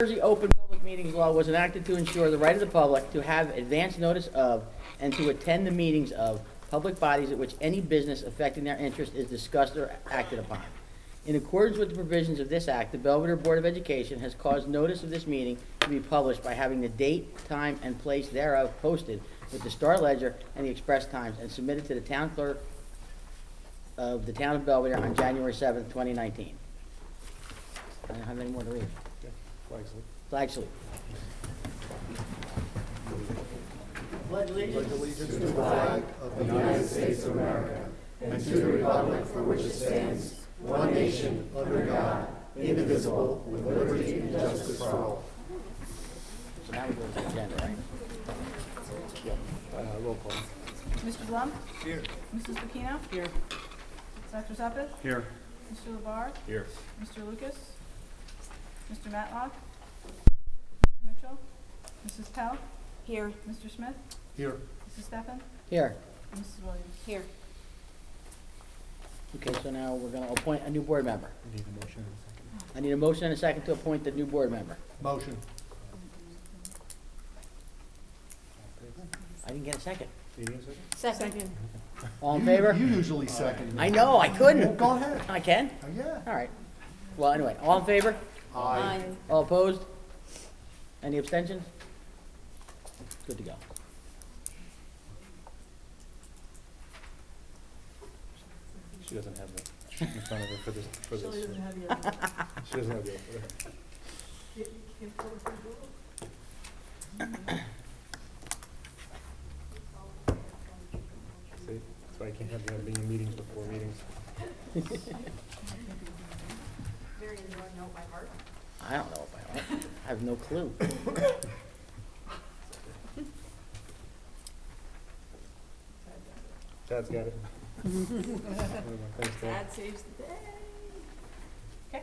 Jersey Open Public Meetings Law was enacted to ensure the right of the public to have advance notice of and to attend the meetings of public bodies at which any business affecting their interest is discussed or acted upon. In accordance with the provisions of this act, the Belvedere Board of Education has caused notice of this meeting to be published by having the date, time, and place thereof posted with the Star Ledger and the Express Times and submitted to the town clerk of the town of Belvedere on January 7th, 2019. I don't have any more to read. Flag salute. Pledge allegiance to the flag of the United States of America and to the republic for which it stands, one nation, under God, indivisible, with liberty and justice for all. So now we go to the agenda, right? Roll call. Mr. Blum? Here. Mrs. Bikino? Here. Dr. Zuppeth? Here. Mr. LeVar? Here. Mr. Lucas? Mr. Matlock? Mr. Mitchell? Mrs. Pell? Here. Mr. Smith? Here. Mrs. Steffen? Here. And Mrs. Williams? Here. Okay, so now we're gonna appoint a new board member. We need a motion and a second. I need a motion and a second to appoint the new board member. Motion. I didn't get a second. You need a second? Second. All in favor? You usually second. I know, I couldn't. Go ahead. I can? Yeah. All right. Well, anyway, all in favor? Aye. All opposed? Any abstentions? Good to go. She doesn't have the sheet in front of her for this. Shelley doesn't have the She doesn't have the. See, that's why I can't have you being in meetings before meetings. I don't know if I are. I have no clue. Dad's got it. Thanks, Dad. Dad saves the day. Okay.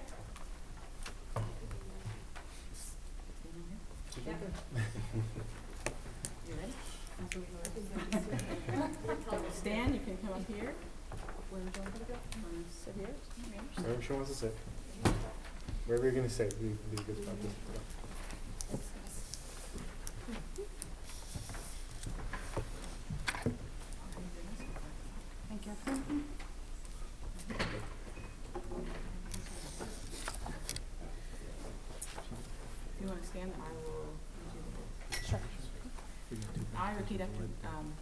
You ready? Stan, you can come up here. Where are you going to go? Want to sit here? Wherever she wants to sit. Wherever you're going to sit, be a good spot. Thank you. If you want to stand, I will. Sure. I repeat after, you can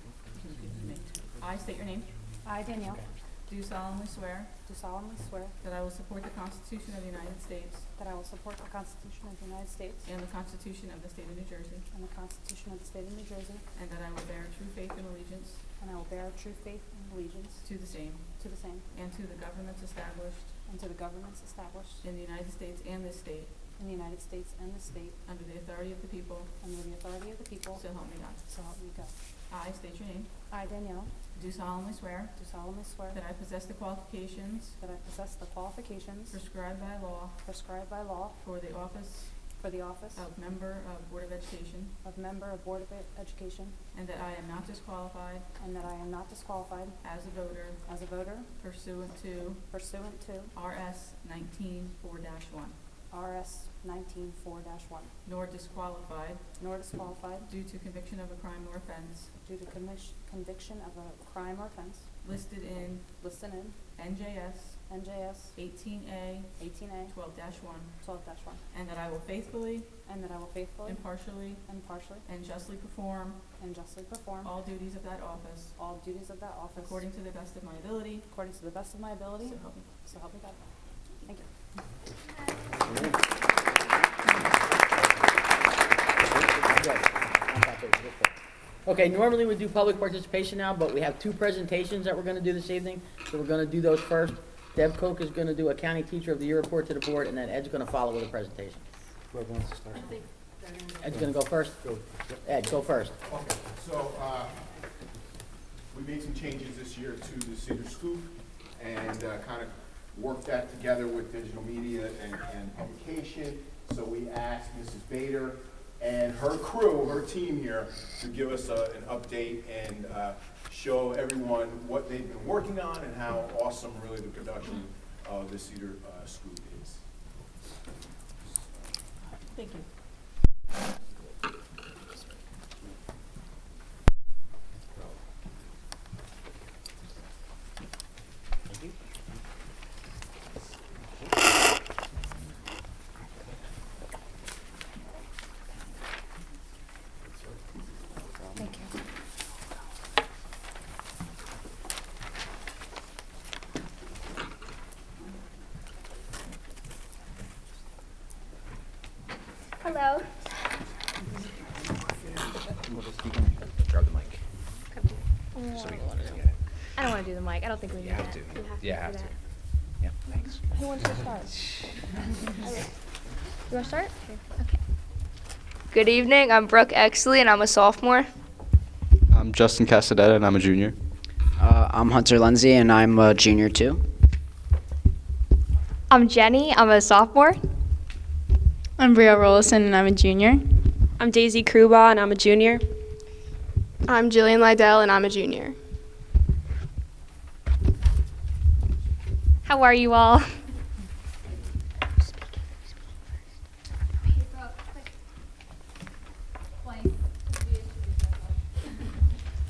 repeat after me. I state your name. I, Danielle, Do solemnly swear do solemnly swear that I will support the Constitution of the United States that I will support the Constitution of the United States and the Constitution of the State of New Jersey, and the Constitution of the State of New Jersey, and that I will bear true faith and allegiance and I will bear true faith and allegiance to the same to the same and to the governments established and to the governments established in the United States and this state in the United States and this state under the authority of the people, under the authority of the people, so help me God. so help me God. I state your name. I, Danielle, Do solemnly swear do solemnly swear that I possess the qualifications that I possess the qualifications prescribed by law prescribed by law for the office for the office of Member of Board of Education, of Member of Board of Education, and that I am not disqualified and that I am not disqualified as a voter as a voter pursuant to pursuant to RS 19-4-1, RS 19-4-1, nor disqualified nor disqualified due to conviction of a crime or offense due to conviction of a crime or offense listed in listed in NJS NJS 18A 18A 12-1, 12-1, and that I will faithfully, and that I will faithfully, impartially, impartially, and justly perform and justly perform all duties of that office all duties of that office according to the best of my ability, according to the best of my ability, so help me. so help me God. Thank you. Okay, normally we do public participation now, but we have two presentations that we're gonna do this evening, so we're gonna do those first. Deb Koch is gonna do a County Teacher of the Year report to the board, and then Ed's gonna follow with a presentation. Whoever wants to start. Ed's gonna go first? Go. Ed, go first. Okay, so, we made some changes this year to the Cedar Scoop and kind of worked that together with digital media and publication. So we asked Mrs. Bader and her crew, her team here, to give us an update and show everyone what they've been working on and how awesome really the production of the Cedar Scoop is. Thank you. Thank you. Thank you. Hello. Grab the mic. I don't want to do the mic. I don't think we need You have that. to. We have to Yeah, do have to. that. Yeah, thanks. Who wants to start? You want to start? Okay. Good evening. I'm Brooke Exley, and I'm a sophomore. I'm Justin Casadetta, and I'm a junior. I'm Hunter Lindsay, and I'm a junior too. I'm Jenny. I'm a sophomore. I'm Bria Rollison, and I'm a junior. I'm Daisy Kruba, and I'm a junior. I'm Jillian Lydell, and I'm a junior. How are you all?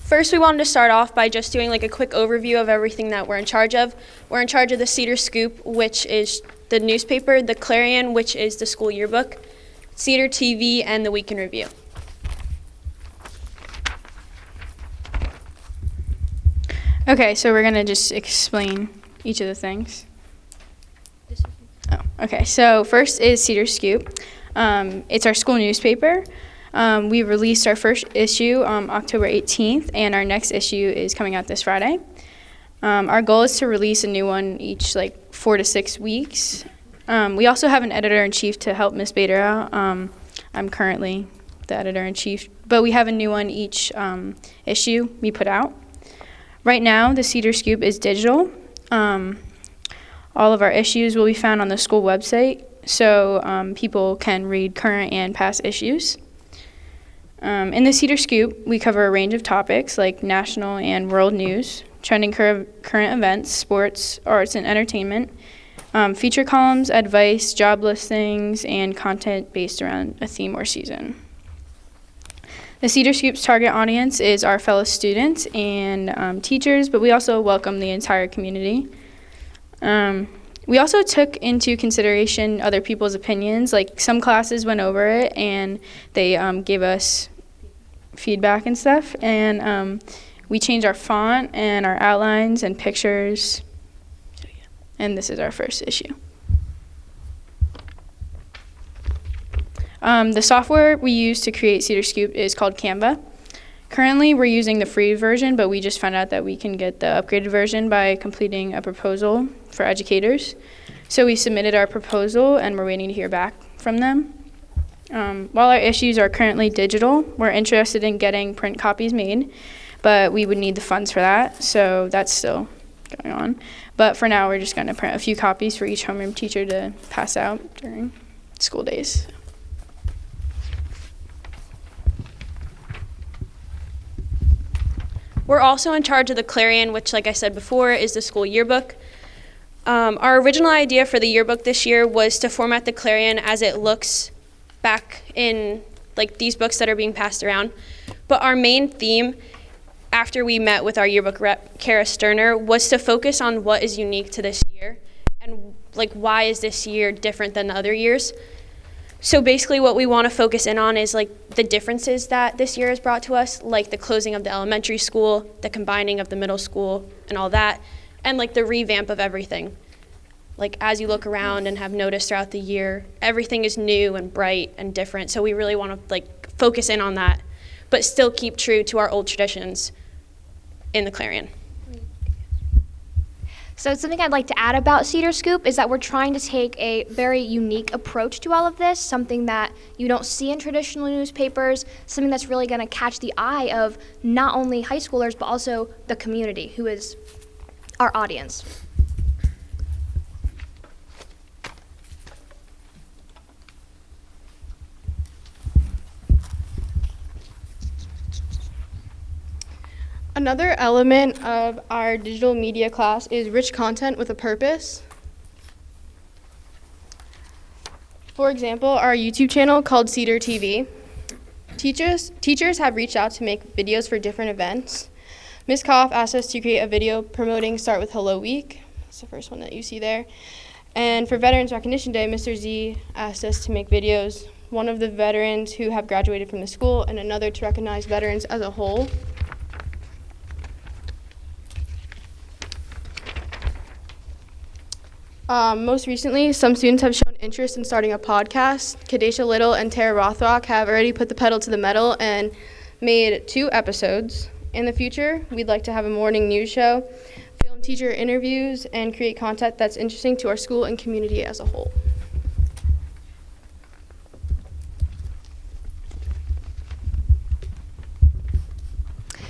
First, we wanted to start off by just doing like a quick overview of everything that we're in charge of. We're in charge of the Cedar Scoop, which is the newspaper, the Clarion, which is the school yearbook, Cedar TV, and the Week in Review. Okay, so we're going to just explain each of the things. Oh, okay. So first is Cedar Scoop. It's our school newspaper. We released our first issue October 18th, and our next issue is coming out this Friday. Our goal is to release a new one each 4 to 6 weeks. We also have an editor-in-chief to help Miss Bader out. I'm currently the editor-in-chief, but we have a new one each issue we put out. Right now, the Cedar Scoop is digital. All of our issues will be found on the school website, so people can read current and past issues. In the Cedar Scoop, we cover a range of topics like national and world news, trending current events, sports, arts, and entertainment, feature columns, advice, job listings, and content based around a theme or season. The Cedar Scoop's target audience is our fellow students and teachers, but we also welcome the entire community. We also took into consideration other people's opinions. Like some classes went over it and they gave us feedback and stuff. And we changed our font and our outlines and pictures. And this is our first issue. The software we use to create Cedar Scoop is called Canva. Currently, we're using the free version, but we just found out that we can get the upgraded version by completing a proposal for educators. So we submitted our proposal, and we're waiting to hear back from them. While our issues are currently digital, we're interested in getting print copies made, but we would need the funds for that, so that's still going on. But for now, we're just going to print a few copies for each homeroom teacher to pass out during school days. We're also in charge of the Clarion, which, like I said before, is the school yearbook. Our original idea for the yearbook this year was to format the Clarion as it looks back in these books that are being passed around. But our main theme, after we met with our yearbook rep, Kara Sterner, was to focus on what is unique to this year and why is this year different than the other years. So basically what we want to focus in on is the differences that this year has brought to us, like the closing of the elementary school, the combining of the middle school and all that, and the revamp of everything. As you look around and have noticed throughout the year, everything is new and bright and different. So we really want to focus in on that, but still keep true to our old traditions in the Clarion. So something I'd like to add about Cedar Scoop is that we're trying to take a very unique approach to all of this, something that you don't see in traditional newspapers, something that's really going to catch the eye of not only high schoolers, but also the community, who is our audience. Another element of our digital media class is rich content with a purpose. For example, our YouTube channel called Cedar TV. Teachers have reached out to make videos for different events. Ms. Koff asked us to create a video promoting Start with Hello Week. That's the first one that you see there. And for Veterans Recognition Day, Mr. Z asked us to make videos, one of the veterans who have graduated from the school and another to recognize veterans as a whole. Most recently, some students have shown interest in starting a podcast. Kadesha Little and Tara Rothrock have already put the pedal to the metal and made 2 episodes. In the future, we'd like to have a morning news show, film teacher interviews, and create content that's interesting to our school and community as a whole.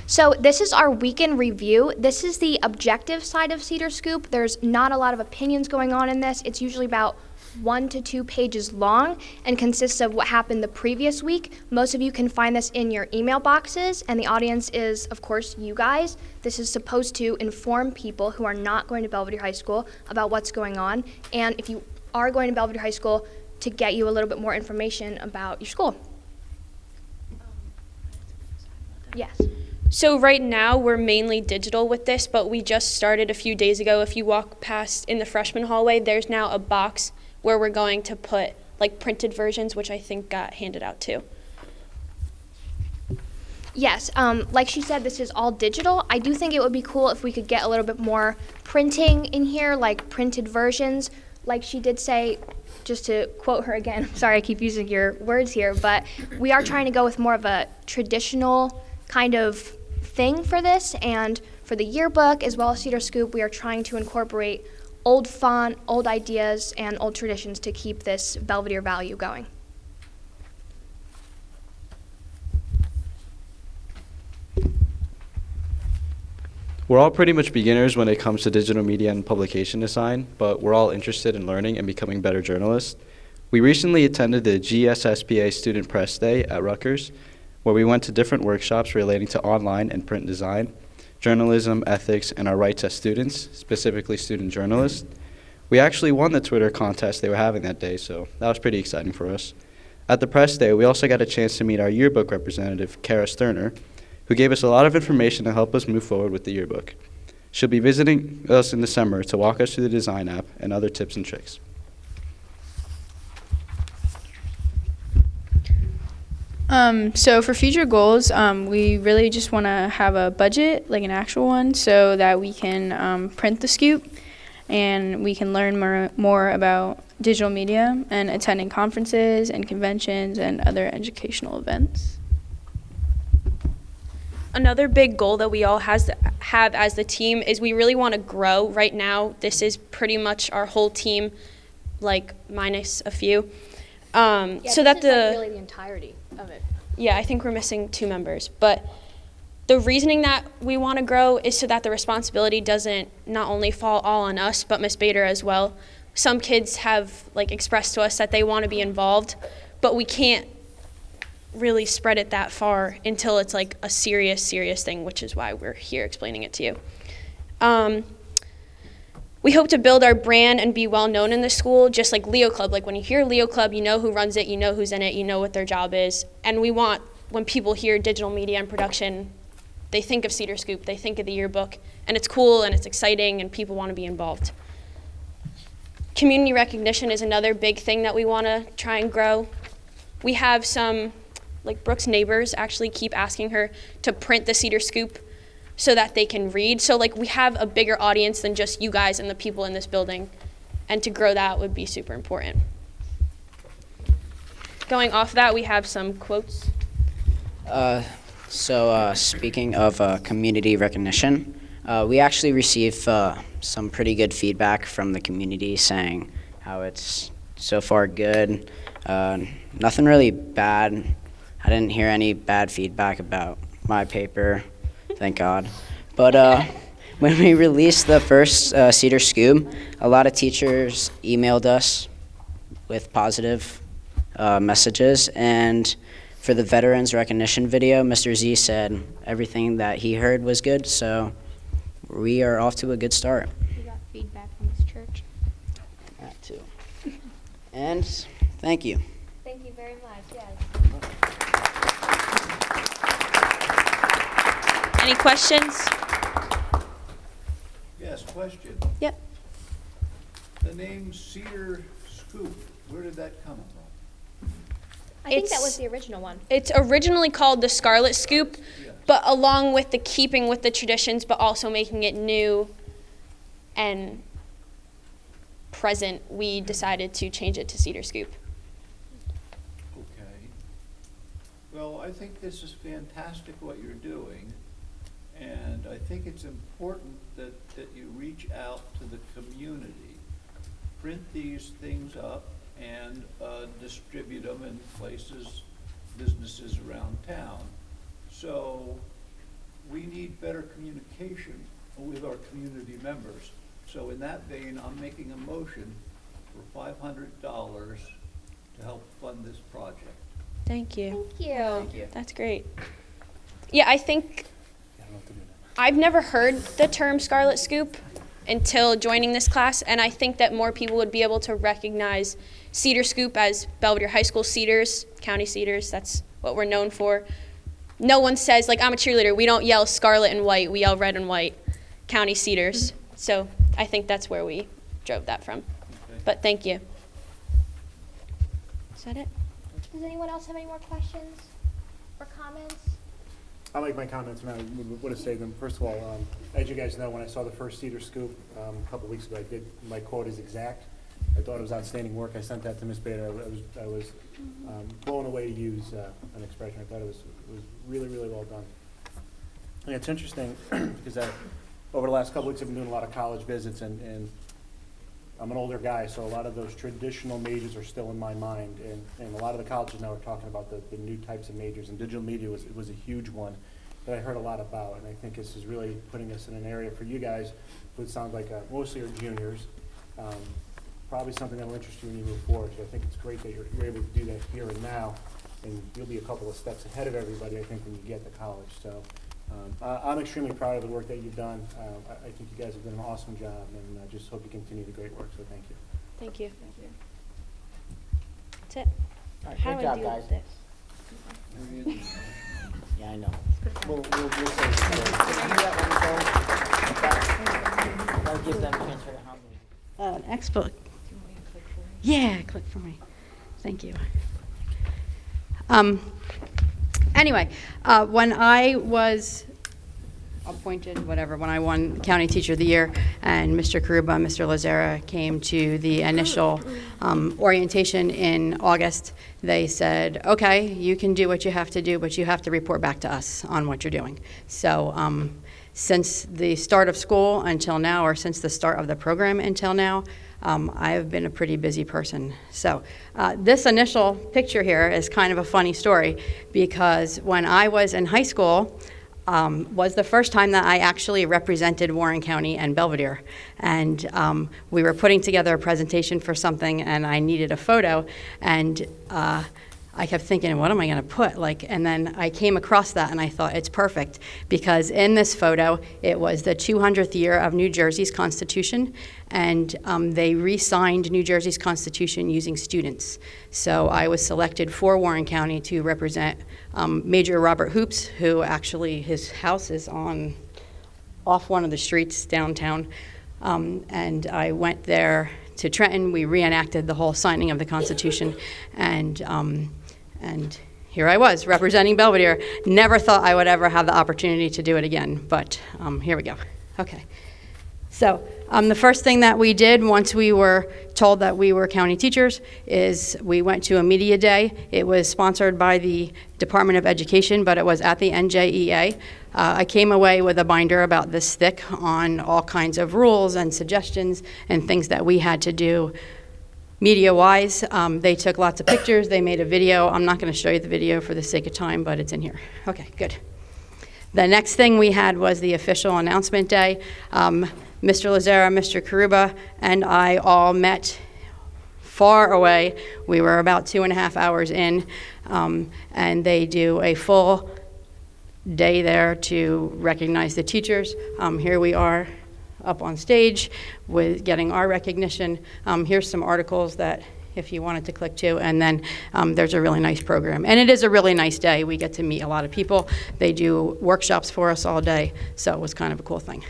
So this is our weekend review. This is the objective side of Cedar Scoop. There's not a lot of opinions going on in this. It's usually about 1 to 2 pages long and consists of what happened the previous week. Most of you can find this in your email boxes, and the audience is, of course, you guys. This is supposed to inform people who are not going to Belvedere High School about what's going on, and if you are going to Belvedere High School, to get you a little bit more information about your school. Yes. So right now we're mainly digital with this, but we just started a few days ago. If you walk past in the freshman hallway, there's now a box where we're going to put like printed versions, which I think got handed out too. Yes, like she said, this is all digital. I do think it would be cool if we could get a little bit more printing in here, like printed versions. Like she did say, just to quote her again, I'm sorry I keep using your words here, but we are trying to go with more of a traditional kind of thing for this, and for the yearbook as well as Cedar Scoop, we are trying to incorporate old font, old ideas, and old traditions to keep this Belvedere value going. We're all pretty much beginners when it comes to digital media and publication design, but we're all interested in learning and becoming better journalists. We recently attended the GSSPA Student Press Day at Rutgers, where we went to different workshops relating to online and print design, journalism, ethics, and our rights as students, specifically student journalists. We actually won the Twitter contest they were having that day, so that was pretty exciting for us. At the press day, we also got a chance to meet our yearbook representative, Kara Sterner, who gave us a lot of information to help us move forward with the yearbook. She'll be visiting us in December to walk us through the design app and other tips and tricks. So for future goals, we really just want to have a budget, like an actual one, so that we can print the scoop and we can learn more about digital media and attending conferences and conventions and other educational events. Another big goal that we all have as the team is we really want to grow. Right now, this is pretty much our whole team, like minus a few. Yeah, so that this is like really the entirety of it. Yeah, I think we're missing 2 members. But the reasoning that we want to grow is so that the responsibility doesn't not only fall all on us, but Miss Bader as well. Some kids have like expressed to us that they want to be involved, but we can't really spread it that far until it's like a serious thing, which is why we're here explaining it to you. We hope to build our brand and be well known in the school, just like Leo Club. Like when you hear Leo Club, you know who runs it, you know who's in it, you know what their job is. And we want, when people hear digital media and production, they think of Cedar Scoop, they think of the yearbook, and it's cool and it's exciting and people want to be involved. Community recognition is another big thing that we want to try and grow. We have some, like Brooke's neighbors actually keep asking her to print the Cedar Scoop so that they can read. So like we have a bigger audience than just you guys and the people in this building, and to grow that would be super important. Going off that, we have some quotes. Speaking of community recognition, we actually received some pretty good feedback from the community saying how it's so far good. Nothing really bad. I didn't hear any bad feedback about my paper, thank God. But when we released the first Cedar Scoop, a lot of teachers emailed us with positive messages, and for the Veterans Recognition video, Mr. Z said everything that he heard was good, so we are off to a good start. We got feedback from this church. That too. And Thank you. Thank you very much, yes. Any questions? Yes, question. Yep. The name Cedar Scoop, where did that come from? I think that It's- was the original one. It's originally called the Scarlet Scoop, Yes. but along with the keeping with the traditions, but also making it new and present, we decided to change it to Cedar Scoop. Okay. Well, I think this is fantastic what you're doing, and I think it's important that you reach out to the community, print these things up, and distribute them in places, businesses around town. So we need better communication with our community members. So in that vein, I'm making a motion for $500 to help fund this project. Thank you. Thank you. That's great. Yeah, I think I've never heard the term Scarlet Scoop until joining this class, and I think that more people would be able to recognize Cedar Scoop as Belvedere High School Cedars, County Cedars. That's what we're known for. No one says, like, I'm a cheerleader. We don't yell scarlet and white. We yell red and white, County Cedars. So I think that's where we drove that from. Okay. But thank you. Is that it? Does anyone else have any more questions or comments? I'll make my comments, and I would have saved them. First of all, as you guys know, when I saw the first Cedar Scoop a couple weeks ago, my quote is exact. I thought it was outstanding work. I sent that to Ms. Bader. I was blown away to use an expression. I thought it was really, really well done. And it's interesting because over the last couple weeks I've been doing a lot of college visits, and I'm an older guy, so a lot of those traditional majors are still in my mind, and a lot of the colleges now are talking about the new types of majors, and digital media was a huge one that I heard a lot about, and I think this is really putting us in an area for you guys, who it sounds like mostly are juniors, probably something that will interest you when you move forward. So I think it's great that you're able to do that here and now, and you'll be a couple of steps ahead of everybody, I think, when you get to college. So I'm extremely proud of the work that you've done. I think you guys have done an awesome job, and I just hope you continue the great work, so thank you. Thank you. That's it. All right, How good do I job, deal guys. with this? Yeah, I know. We'll say it. Can you do that when we go? That'll give them a chance to figure out how many. Next book. Yeah, click for me. Thank you. Anyway, when I was appointed, when I won County Teacher of the Year, and Mr. Karuba and Mr. Lazara came to the initial orientation in August, they said, okay, you can do what you have to do, but you have to report back to us on what you're doing. So since the start of school until now, or since the start of the program until now, I've been a pretty busy person. So this initial picture here is kind of a funny story, because when I was in high school, was the first time that I actually represented Warren County and Belvedere. And we were putting together a presentation for something, and I needed a photo, and I kept thinking, what am I going to put? And then I came across that, and I thought it's perfect, because in this photo, it was the 200th year of New Jersey's Constitution, and they re-signed New Jersey's Constitution using students. So I was selected for Warren County to represent Major Robert Hoops, who actually, his house is off one of the streets downtown, and I went there to Trenton. We reenacted the whole signing of the Constitution, and here I was representing Belvedere. Never thought I would ever have the opportunity to do it again, but here we go. Okay. So the first thing that we did once we were told that we were county teachers is we went to a media day. It was sponsored by the Department of Education, but it was at the NJEA. I came away with a binder about this thick on all kinds of rules and suggestions and things that we had to do media-wise. They took lots of pictures. They made a video. I'm not going to show you the video for the sake of time, but it's in here. Okay, good. The next thing we had was the official announcement day. Mr. Lazara, Mr. Karuba, and I all met far away. We were about 2.5 hours in, and they do a full day there to recognize the teachers. Here we are up on stage with getting our recognition. Here's some articles that if you wanted to click to, and then there's a really nice program. And it is a really nice day. We get to meet a lot of people. They do workshops for us all day, so it was kind of a cool thing.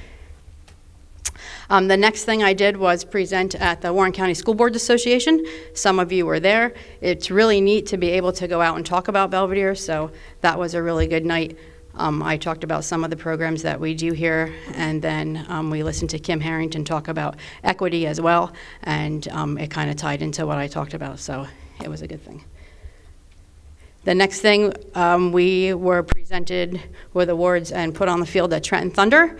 The next thing I did was present at the Warren County School Boards Association. Some of you were there. It's really neat to be able to go out and talk about Belvedere, so that was a really good night. I talked about some of the programs that we do here, and then we listened to Kim Harrington talk about equity as well, and it kind of tied into what I talked about, so it was a good thing. The next thing, we were presented with awards and put on the field at Trenton Thunder.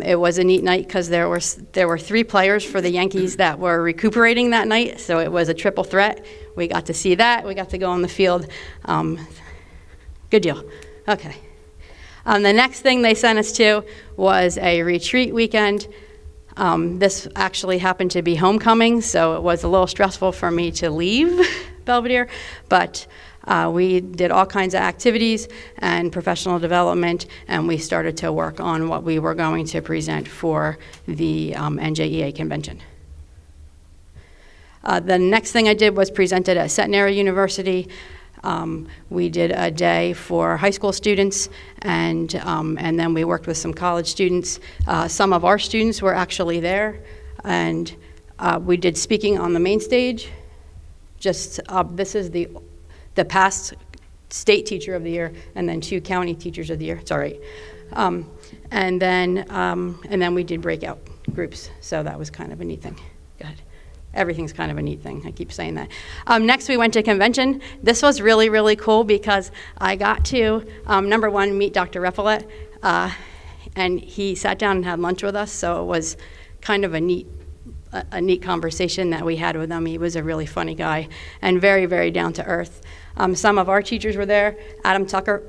It was a neat night because there were 3 players for the Yankees that were recuperating that night, so it was a triple threat. We got to see that. We got to go on the field. Good deal. Okay. The next thing they sent us to was a retreat weekend. This actually happened to be homecoming, so it was a little stressful for me to leave Belvedere, but we did all kinds of activities and professional development, and we started to work on what we were going to present for the NJEA convention. The next thing I did was presented at Centenary University. We did a day for high school students, and then we worked with some college students. Some of our students were actually there, and we did speaking on the main stage. Just this is the past state teacher of the year, and then 2 county teachers of the year. It's all right. And then we did breakout groups, so that was kind of a neat thing. Go ahead. Everything's kind of a neat thing. I keep saying that. Next, we went to convention. This was really, really cool because I got to, number one, meet Dr. Reffolet, and he sat down and had lunch with us, so it was kind of a neat conversation that we had with him. He was a really funny guy and very, very down to earth. Some of our teachers were there. Adam Tucker,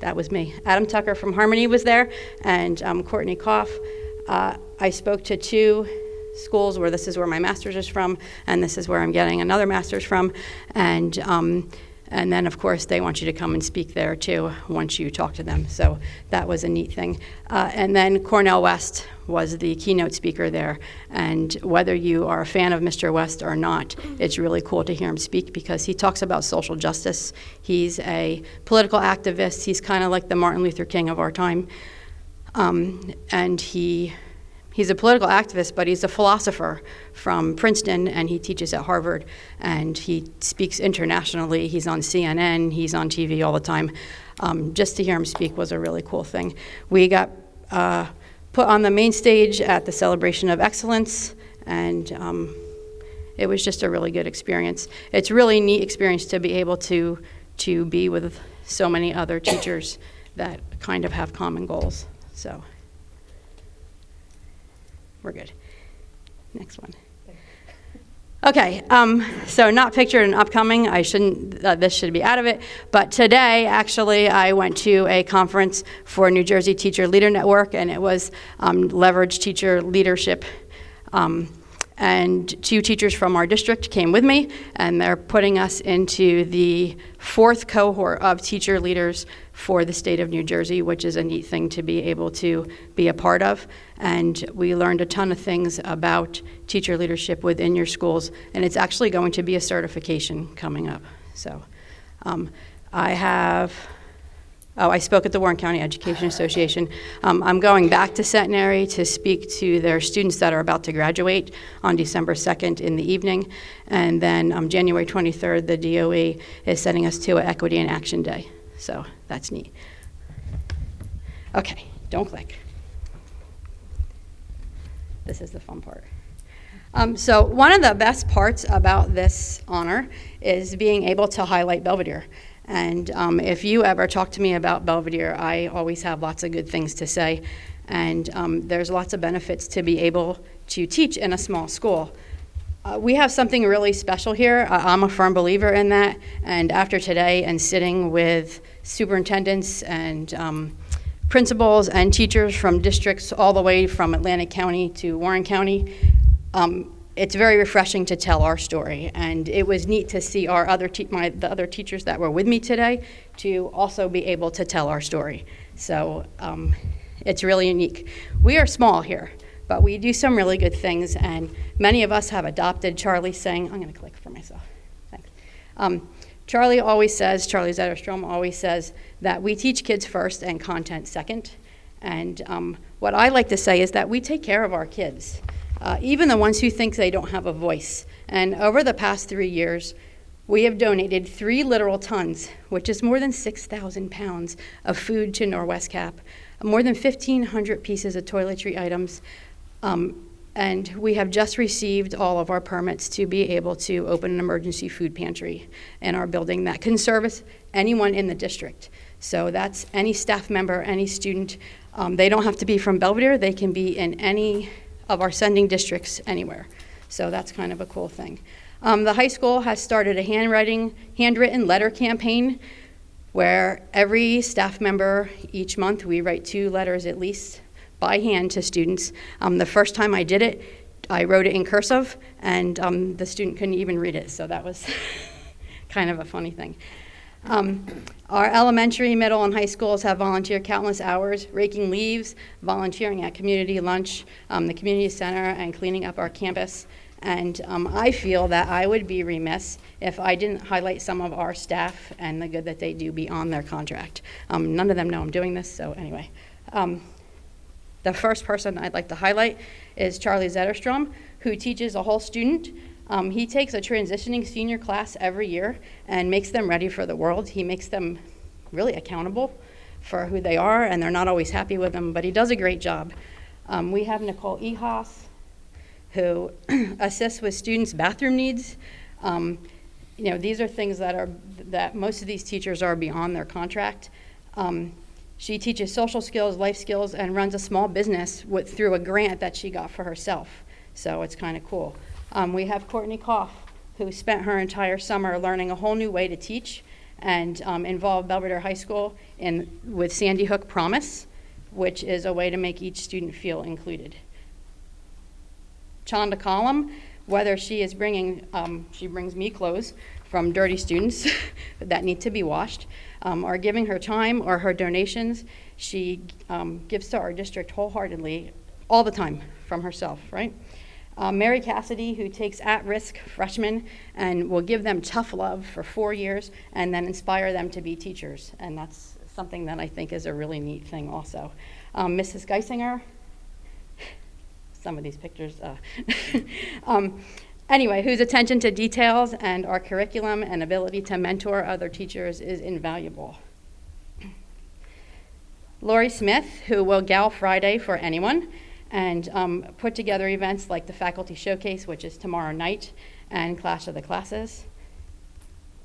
that was me. Adam Tucker from Harmony was there, and Courtney Koff. I spoke to 2 schools where this is where my master's is from, and this is where I'm getting another master's from. And then, of course, they want you to come and speak there, too, once you talk to them. So that was a neat thing. And then Cornell West was the keynote speaker there. And whether you are a fan of Mr. West or not, it's really cool to hear him speak because he talks about social justice. He's a political activist. He's kind of like the Martin Luther King of our time. And he's a political activist, but he's a philosopher from Princeton, and he teaches at Harvard, and he speaks internationally. He's on CNN, he's on TV all the time. Just to hear him speak was a really cool thing. We got put on the main stage at the Celebration of Excellence, and it was just a really good experience. It's a really neat experience to be able to be with so many other teachers that kind of have common goals. So we're good. Next one. Okay, so not pictured and upcoming. I shouldn't, this should be out of it. But today, actually, I went to a conference for New Jersey Teacher Leader Network, and it was Leverage Teacher Leadership. And 2 teachers from our district came with me, and they're putting us into the 4th cohort of teacher leaders for the state of New Jersey, which is a neat thing to be able to be a part of. And we learned a ton of things about teacher leadership within your schools, and it's actually going to be a certification coming up. So I spoke at the Warren County Education Association. I'm going back to Centenary to speak to their students that are about to graduate on December 2nd in the evening. And then January 23rd, the DOE is sending us to an Equity in Action Day. So that's neat. Okay, don't click. This is the fun part. So one of the best parts about this honor is being able to highlight Belvedere. And if you ever talk to me about Belvedere, I always have lots of good things to say. And there's lots of benefits to be able to teach in a small school. We have something really special here. I'm a firm believer in that. And after today and sitting with superintendents and principals and teachers from districts all the way from Atlantic County to Warren County, it's very refreshing to tell our story. And it was neat to see our the other teachers that were with me today to also be able to tell our story. So it's really unique. We are small here. But we do some really good things, and many of us have adopted Charlie's saying, I'm going to click for myself. Thanks. Charlie Zetterstrom always says that we teach kids first and content second. And what I like to say is that we take care of our kids, even the ones who think they don't have a voice. And over the past 3 years, we have donated 3 literal tons, which is more than 6,000 pounds of food to Norwest Cap, more than 1,500 pieces of toiletry items, and we have just received all of our permits to be able to open an emergency food pantry in our building that can service anyone in the district. So that's any staff member, any student. They don't have to be from Belvedere. They can be in any of our sending districts anywhere. So that's kind of a cool thing. The high school has started a handwritten letter campaign where every staff member each month, we write 2 letters at least by hand to students. The first time I did it, I wrote it in cursive, and the student couldn't even read it, so that was kind of a funny thing. Our elementary, middle, and high schools have volunteered countless hours raking leaves, volunteering at community lunch, the community center, and cleaning up our campus. And I feel that I would be remiss if I didn't highlight some of our staff and the good that they do beyond their contract. None of them know I'm doing this, so anyway. The first person I'd like to highlight is Charlie Zetterstrom, who teaches a whole student. He takes a transitioning senior class every year and makes them ready for the world. He makes them really accountable for who they are, and they're not always happy with him, but he does a great job. We have Nicole Ehas, who assists with students' bathroom needs. These are things that most of these teachers are beyond their contract. She teaches social skills, life skills, and runs a small business through a grant that she got for herself. So it's kind of cool. We have Courtney Koff, who spent her entire summer learning a whole new way to teach and involved Belvedere High School with Sandy Hook Promise, which is a way to make each student feel included. Chanda Column, whether she is she brings me clothes from dirty students that need to be washed, or giving her time or her donations. She gives to our district wholeheartedly all the time from herself, right? Mary Cassidy, who takes at-risk freshmen and will give them tough love for 4 years and then inspire them to be teachers. And that's something that I think is a really neat thing also. Mrs. Geisinger, some of these pictures. Anyway, whose attention to details and our curriculum and ability to mentor other teachers is invaluable. Lori Smith, who will Gal Friday for anyone and put together events like the Faculty Showcase, which is tomorrow night, and Clash of the Classes.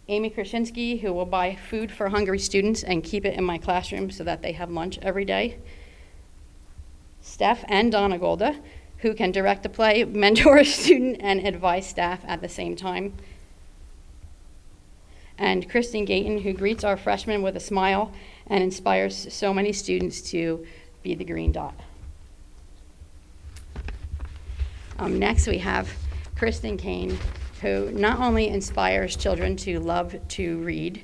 Amy Krasinski, who will buy food for hungry students and keep it in my classroom so that they have lunch every day. Steph and Donna Golda, who can direct a play, mentor a student, and advise staff at the same time. And Kristen Gayton, who greets our freshmen with a smile and inspires so many students to be the green dot. Next, we have Kristen Kane, who not only inspires children to love to read,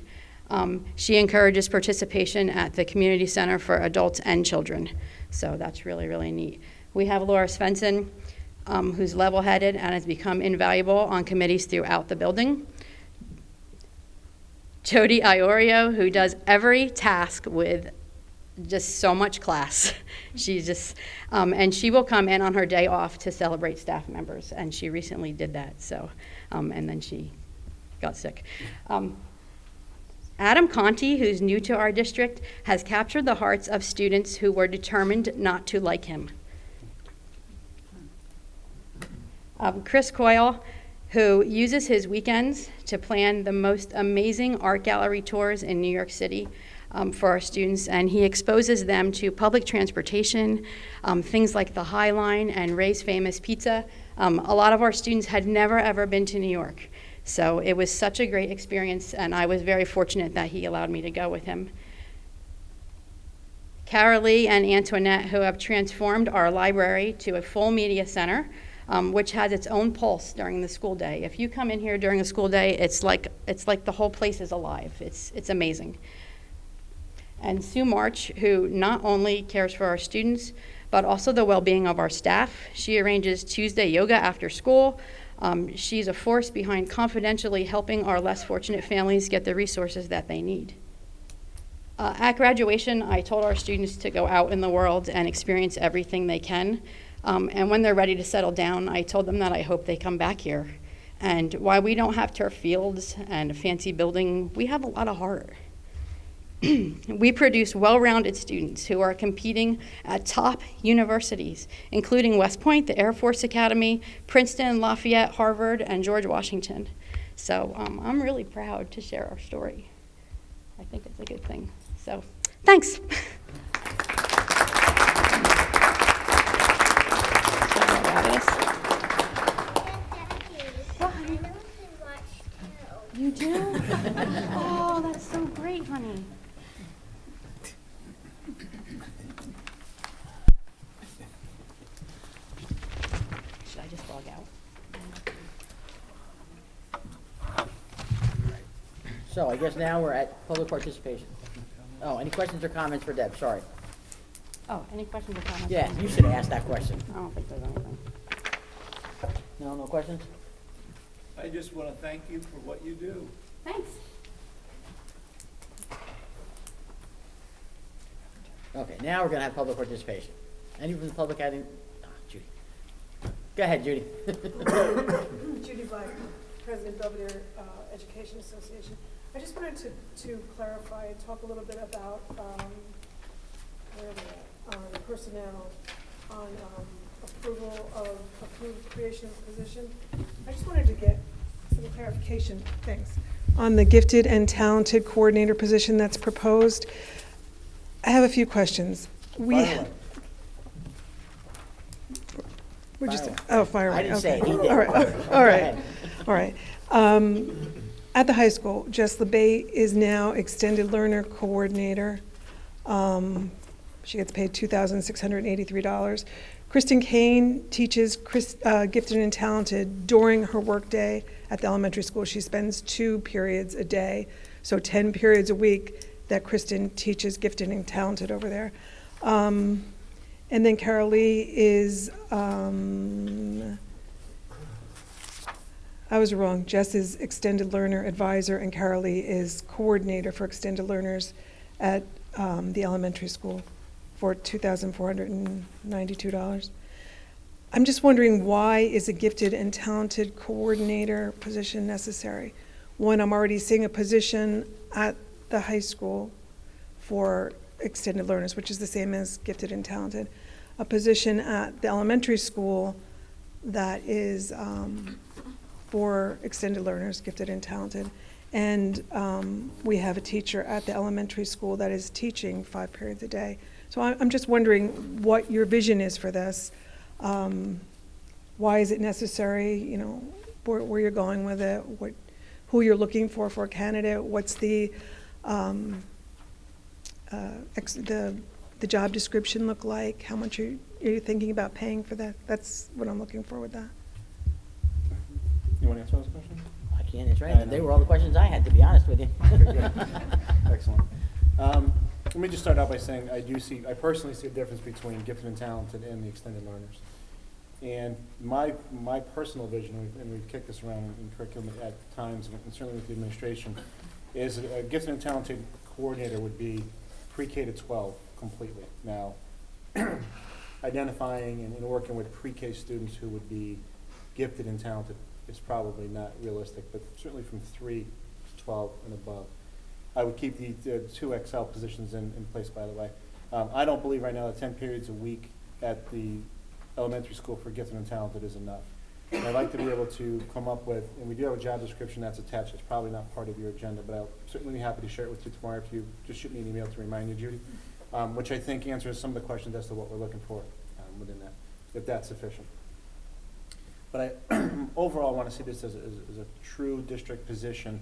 she encourages participation at the Community Center for Adults and Children. So that's really, really neat. We have Laura Svensson, who's level-headed and has become invaluable on committees throughout the building. Jody Iorio, who does every task with just so much class. She's just, and she will come in on her day off to celebrate staff members, and she recently did that, so, and then she got sick. Adam Conti, who's new to our district, has captured the hearts of students who were determined not to like him. Chris Coyle, who uses his weekends to plan the most amazing art gallery tours in New York City for our students, and he exposes them to public transportation, things like the High Line and Ray's Famous Pizza. A lot of our students had never ever been to New York, so it was such a great experience, and I was very fortunate that he allowed me to go with him. Carolee and Antoinette, who have transformed our library to a full media center, which has its own pulse during the school day. If you come in here during a school day, it's like the whole place is alive. It's amazing. and Sue March, who not only cares for our students, but also the well-being of our staff. She arranges Tuesday yoga after school. She's a force behind confidentially helping our less fortunate families get the resources that they need. At graduation, I told our students to go out in the world and experience everything they can. And when they're ready to settle down, I told them that I hope they come back here. And while we don't have turf fields and a fancy building, we have a lot of heart. We produce well-rounded students who are competing at top universities, including West Point, the Air Force Academy, Princeton, Lafayette, Harvard, and George Washington. So I'm really proud to share our story. I think it's a good thing. So thanks. You do? Oh, that's so great, honey. Should I just log out? So I guess now we're at public participation. Oh, any questions or comments for Deb? Sorry. Oh, any questions or comments? Yeah, you should have asked that question. I don't think there's anything. No, no questions? I just want to thank you for what you do. Thanks. Okay, now we're gonna have public participation. Any from the public having, Judy. Go ahead, Judy. Judy Black, President Belvedere Education Association. I just wanted to clarify and talk a little bit about where are we at? On personnel, on approval of approved creation of position. I just wanted to get some clarification, thanks, on the gifted and talented coordinator position that's proposed. I have a few questions. Fire Fire I didn't say it, he did. All right, Go all right, ahead. all right. At the high school, Jess LeBay is now extended learner coordinator. She gets paid $2,683. Kristen Kane teaches gifted and talented during her workday at the elementary school. She spends 2 periods a day, so 10 periods a week that Kristen teaches gifted and talented over there. And then Carol Lee is, I was wrong. Jess is extended learner advisor, and Carol Lee is coordinator for extended learners at the elementary school for $2,492. I'm just wondering, why is a gifted and talented coordinator position necessary? One, I'm already seeing a position at the high school for extended learners, which is the same as gifted and talented. A position at the elementary school that is for extended learners, gifted and talented. And we have a teacher at the elementary school that is teaching 5 periods a day. So I'm just wondering what your vision is for this. Why is it necessary? You know, where you're going with it, who you're looking for a candidate, what's the job description look like? How much are you thinking about paying for that? That's what I'm looking for with that. You want to answer those questions? I can't answer anything. They were all the questions I had, to be honest with you. Okay, good. Excellent. Let me just start out by saying I personally see a difference between gifted and talented and the extended learners. And my personal vision, and we've kicked this around in curriculum at times, and certainly with the administration, is a gifted and talented coordinator would be pre-K to 12 completely. Now, identifying and working with pre-K students who would be gifted and talented is probably not realistic, but certainly from 3 to 12 and above. I would keep the 2 XL positions in place, by the way. I don't believe right now that 10 periods a week at the elementary school for gifted and talented is enough. And I'd like to be able to come up with, and we do have a job description that's attached. It's probably not part of your agenda, but I'll certainly be happy to share it with you tomorrow if you just shoot me an email to remind you, Judy, which I think answers some of the questions as to what we're looking for within that, if that's sufficient. But I overall want to see this as a true district position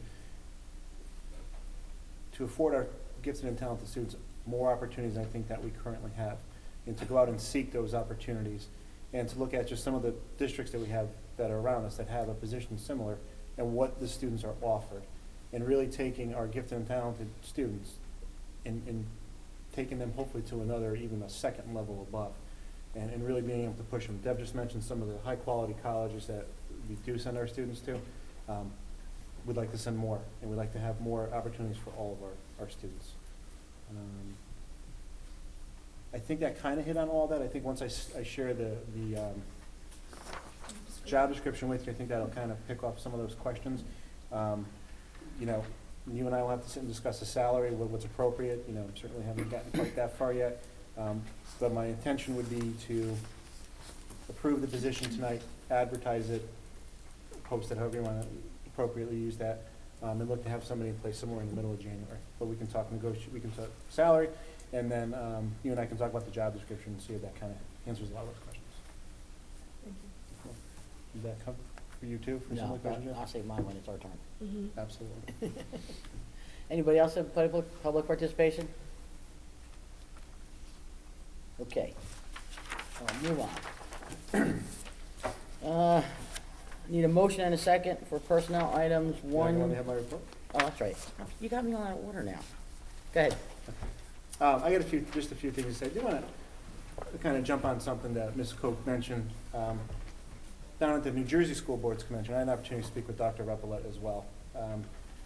to afford our gifted and talented students more opportunities than I think that we currently have, and to go out and seek those opportunities, and to look at just some of the districts that we have that are around us that have a position similar and what the students are offered, and really taking our gifted and talented students and taking them hopefully to another, even a second level above, and really being able to push them. Deb just mentioned some of the high-quality colleges that we do send our students to. We'd like to send more, and we'd like to have more opportunities for all of our students. I think that kind of hit on all that. I think once I share the job description with you, I think that'll kind of pick up some of those questions. You know, you and I will have to sit and discuss the salary, what's appropriate. You know, certainly haven't gotten quite that far yet. But my intention would be to approve the position tonight, advertise it, post it, however you want to appropriately use that, and look to have somebody in place somewhere in the middle of January. But we can talk we can talk salary, and then you and I can talk about the job description and see if that kind of answers a lot of those questions. Thank you. Does that come for you too, for some No, of the questions? I'll save mine when it's our turn. Mm-hmm. Absolutely. Anybody else have public participation? Okay. I'll move on. Need a motion and a second for personnel items. You want me to One. have my report? Oh, that's right. You got me all out of order now. Go ahead. I got just a few things to say. I do want to kind of jump on something that Ms. Koch mentioned. Down at the New Jersey School Boards Convention, I had an opportunity to speak with Dr. Reppolette as well.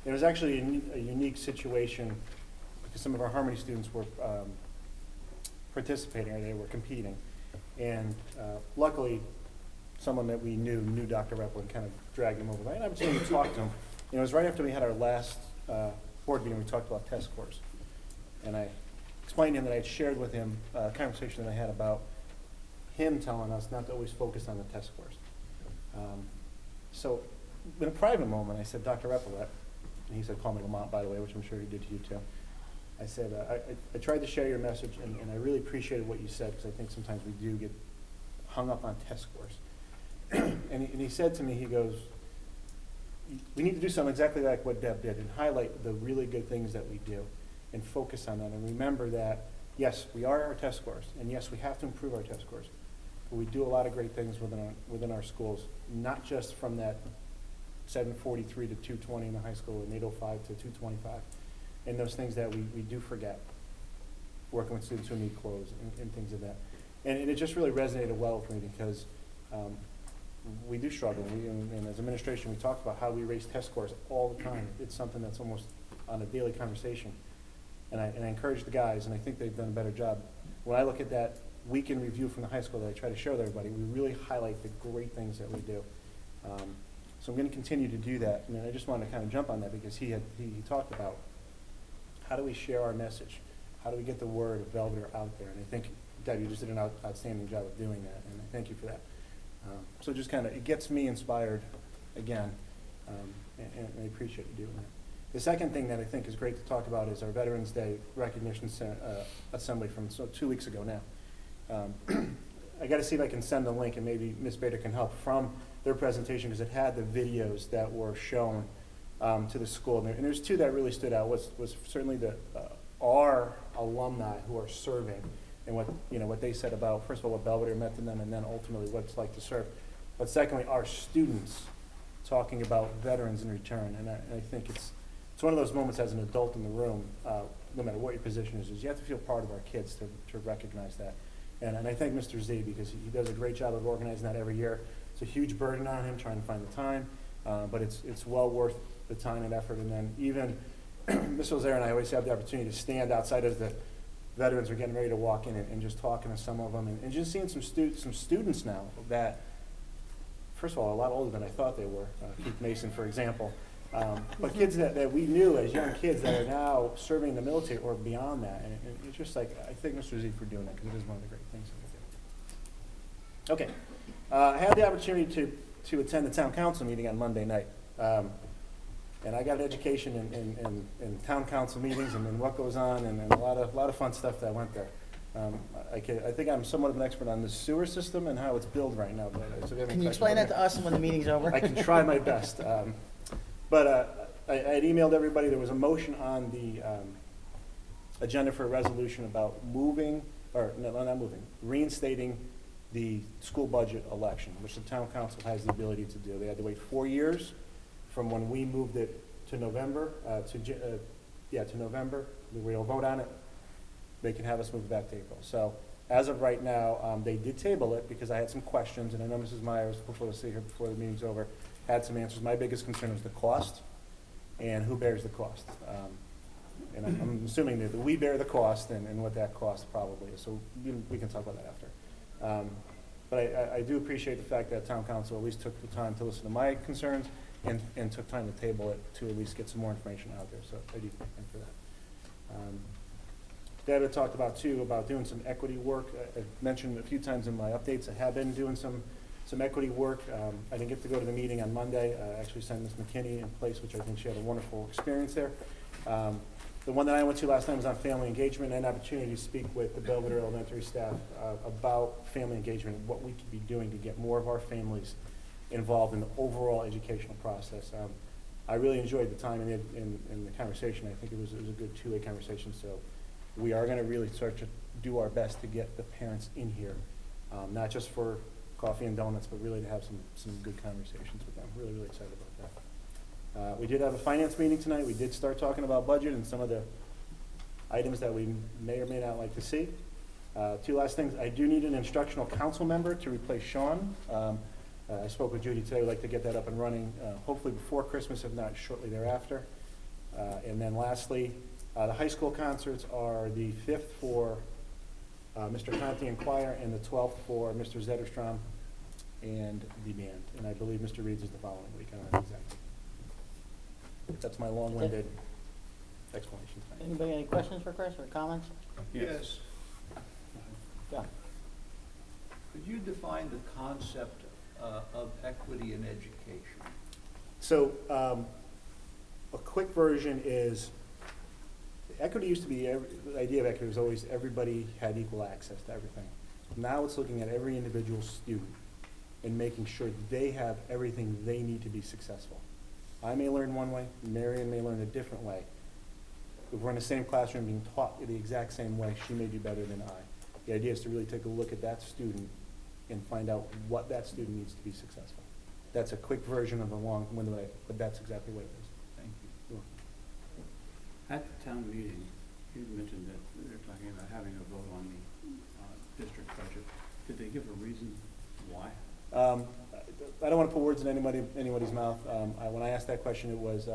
It was actually a unique situation because some of our Harmony students were participating, or they were competing. And luckily, someone that we knew Dr. Reppolette and kind of dragged him over. I had an opportunity to talk to him. It was right after we had our last board meeting, we talked about test scores. And I explained to him that I had shared with him a conversation that I had about him telling us not to always focus on the test scores. So in a private moment, I said, Dr. Reppolette, and he said, call me Lamont, by the way, which I'm sure he did to you too. I said, I tried to share your message, and I really appreciated what you said, because I think sometimes we do get hung up on test scores. And he said to me, he goes, we need to do something exactly like what Deb did and highlight the really good things that we do and focus on that and remember that, yes, we are our test scores, and yes, we have to improve our test scores, but we do a lot of great things within our schools, not just from that 743 to 220 in the high school and 805 to 225, and those things that we do forget, working with students who need clothes and things of that. And it just really resonated well with me because we do struggle. And as administration, we talk about how we raise test scores all the time. It's something that's almost on a daily conversation. And I encourage the guys, and I think they've done a better job. When I look at that weekend review from the high school that I try to share with everybody, we really highlight the great things that we do. So I'm going to continue to do that. And I just wanted to kind of jump on that because he talked about how do we share our message? How do we get the word of Belvedere out there? And I think, Deb, you just did an outstanding job of doing that, and I thank you for that. So just kind of, it gets me inspired again, and I appreciate you doing that. The second thing that I think is great to talk about is our Veterans Day Recognition Assembly from 2 weeks ago now. I got to see if I can send the link, and maybe Ms. Bader can help from their presentation because it had the videos that were shown to the school. And there's two that really stood out. Was certainly our alumni who are serving and what they said about, first of all, what Belvedere meant to them, and then ultimately what it's like to serve. But secondly, our students talking about veterans in return. And I think it's one of those moments as an adult in the room, no matter what your position is you have to feel part of our kids to recognize that. And I thank Mr. Z because he does a great job of organizing that every year. It's a huge burden on him trying to find the time, but it's well worth the time and effort. And then even Ms. Ozera and I always have the opportunity to stand outside as the veterans are getting ready to walk in and just talking to some of them and just seeing some students now that, first of all, a lot older than I thought they were. Keith Mason, for example. But kids that we knew as young kids that are now serving in the military or beyond that. And it's just like, I thank Mr. Z for doing that because it is one of the great things that we do. Okay. I had the opportunity to attend the town council meeting on Monday night. And I got an education in town council meetings and what goes on and a lot of fun stuff that went there. I think I'm somewhat of an expert on the sewer system and how it's billed right now. But so Can you explain that to us when the meeting's over? I can try my best. But I had emailed everybody. There was a motion on the agenda for a resolution about reinstating the school budget election, which the town council has the ability to do. They had to wait 4 years from when we moved it to November, to November. We'll vote on it they can have us move it back to April. So as of right now, they did table it because I had some questions, and I know Mrs. Myers, before we see her before the meeting's over, had some answers. My biggest concern was the cost and who bears the cost. And I'm assuming that we bear the cost and what that cost probably is. So we can talk about that after. But I do appreciate the fact that town council at least took the time to listen to my concerns and took time to table it to at least get some more information out there. So I do thank them for that. Deb had talked about too, about doing some equity work. I've mentioned a few times in my updates, I have been doing some equity work. I didn't get to go to the meeting on Monday. I actually sent Ms. McKinney in place, which I think she had a wonderful experience there. The one that I went to last time was on family engagement, and an opportunity to speak with the Belvedere Elementary staff about family engagement, what we could be doing to get more of our families involved in the overall educational process. I really enjoyed the time in the conversation. I think it was a good two-way conversation. So we are going to really start to do our best to get the parents in here, not just for coffee and donuts, but really to have some good conversations with them. Really, really excited about that. We did have a finance meeting tonight. We did start talking about budget and some of the items that we may or may not like to see. Two last things. I do need an instructional council member to replace Sean. I spoke with Judy today. We'd like to get that up and running, hopefully before Christmas, if not shortly thereafter. And then lastly, the high school concerts are the 5th for Mr. Conti and choir, and the 12th for Mr. Zetterstrom and the band. And I believe Mr. Reed's is the following week. I don't know exactly. That's my long-winded explanation. Anybody any questions for Chris or comments? Yes. Yeah. Could you define the concept of equity in education? So a quick version is, equity used to be, the idea of equity was always everybody had equal access to everything. Now it's looking at every individual student and making sure they have everything they need to be successful. I may learn one way, Marion may learn a different way. If we're in the same classroom being taught the exact same way, she may do better than I. The idea is to really take a look at that student and find out what that student needs to be successful. That's a quick version of a long-winded way, but that's exactly what it is. Thank you. At the town meeting, you mentioned that they're talking about having a vote on the district budget. Did they give a reason why? I don't want to put words in anybody's mouth. When I asked that question, it was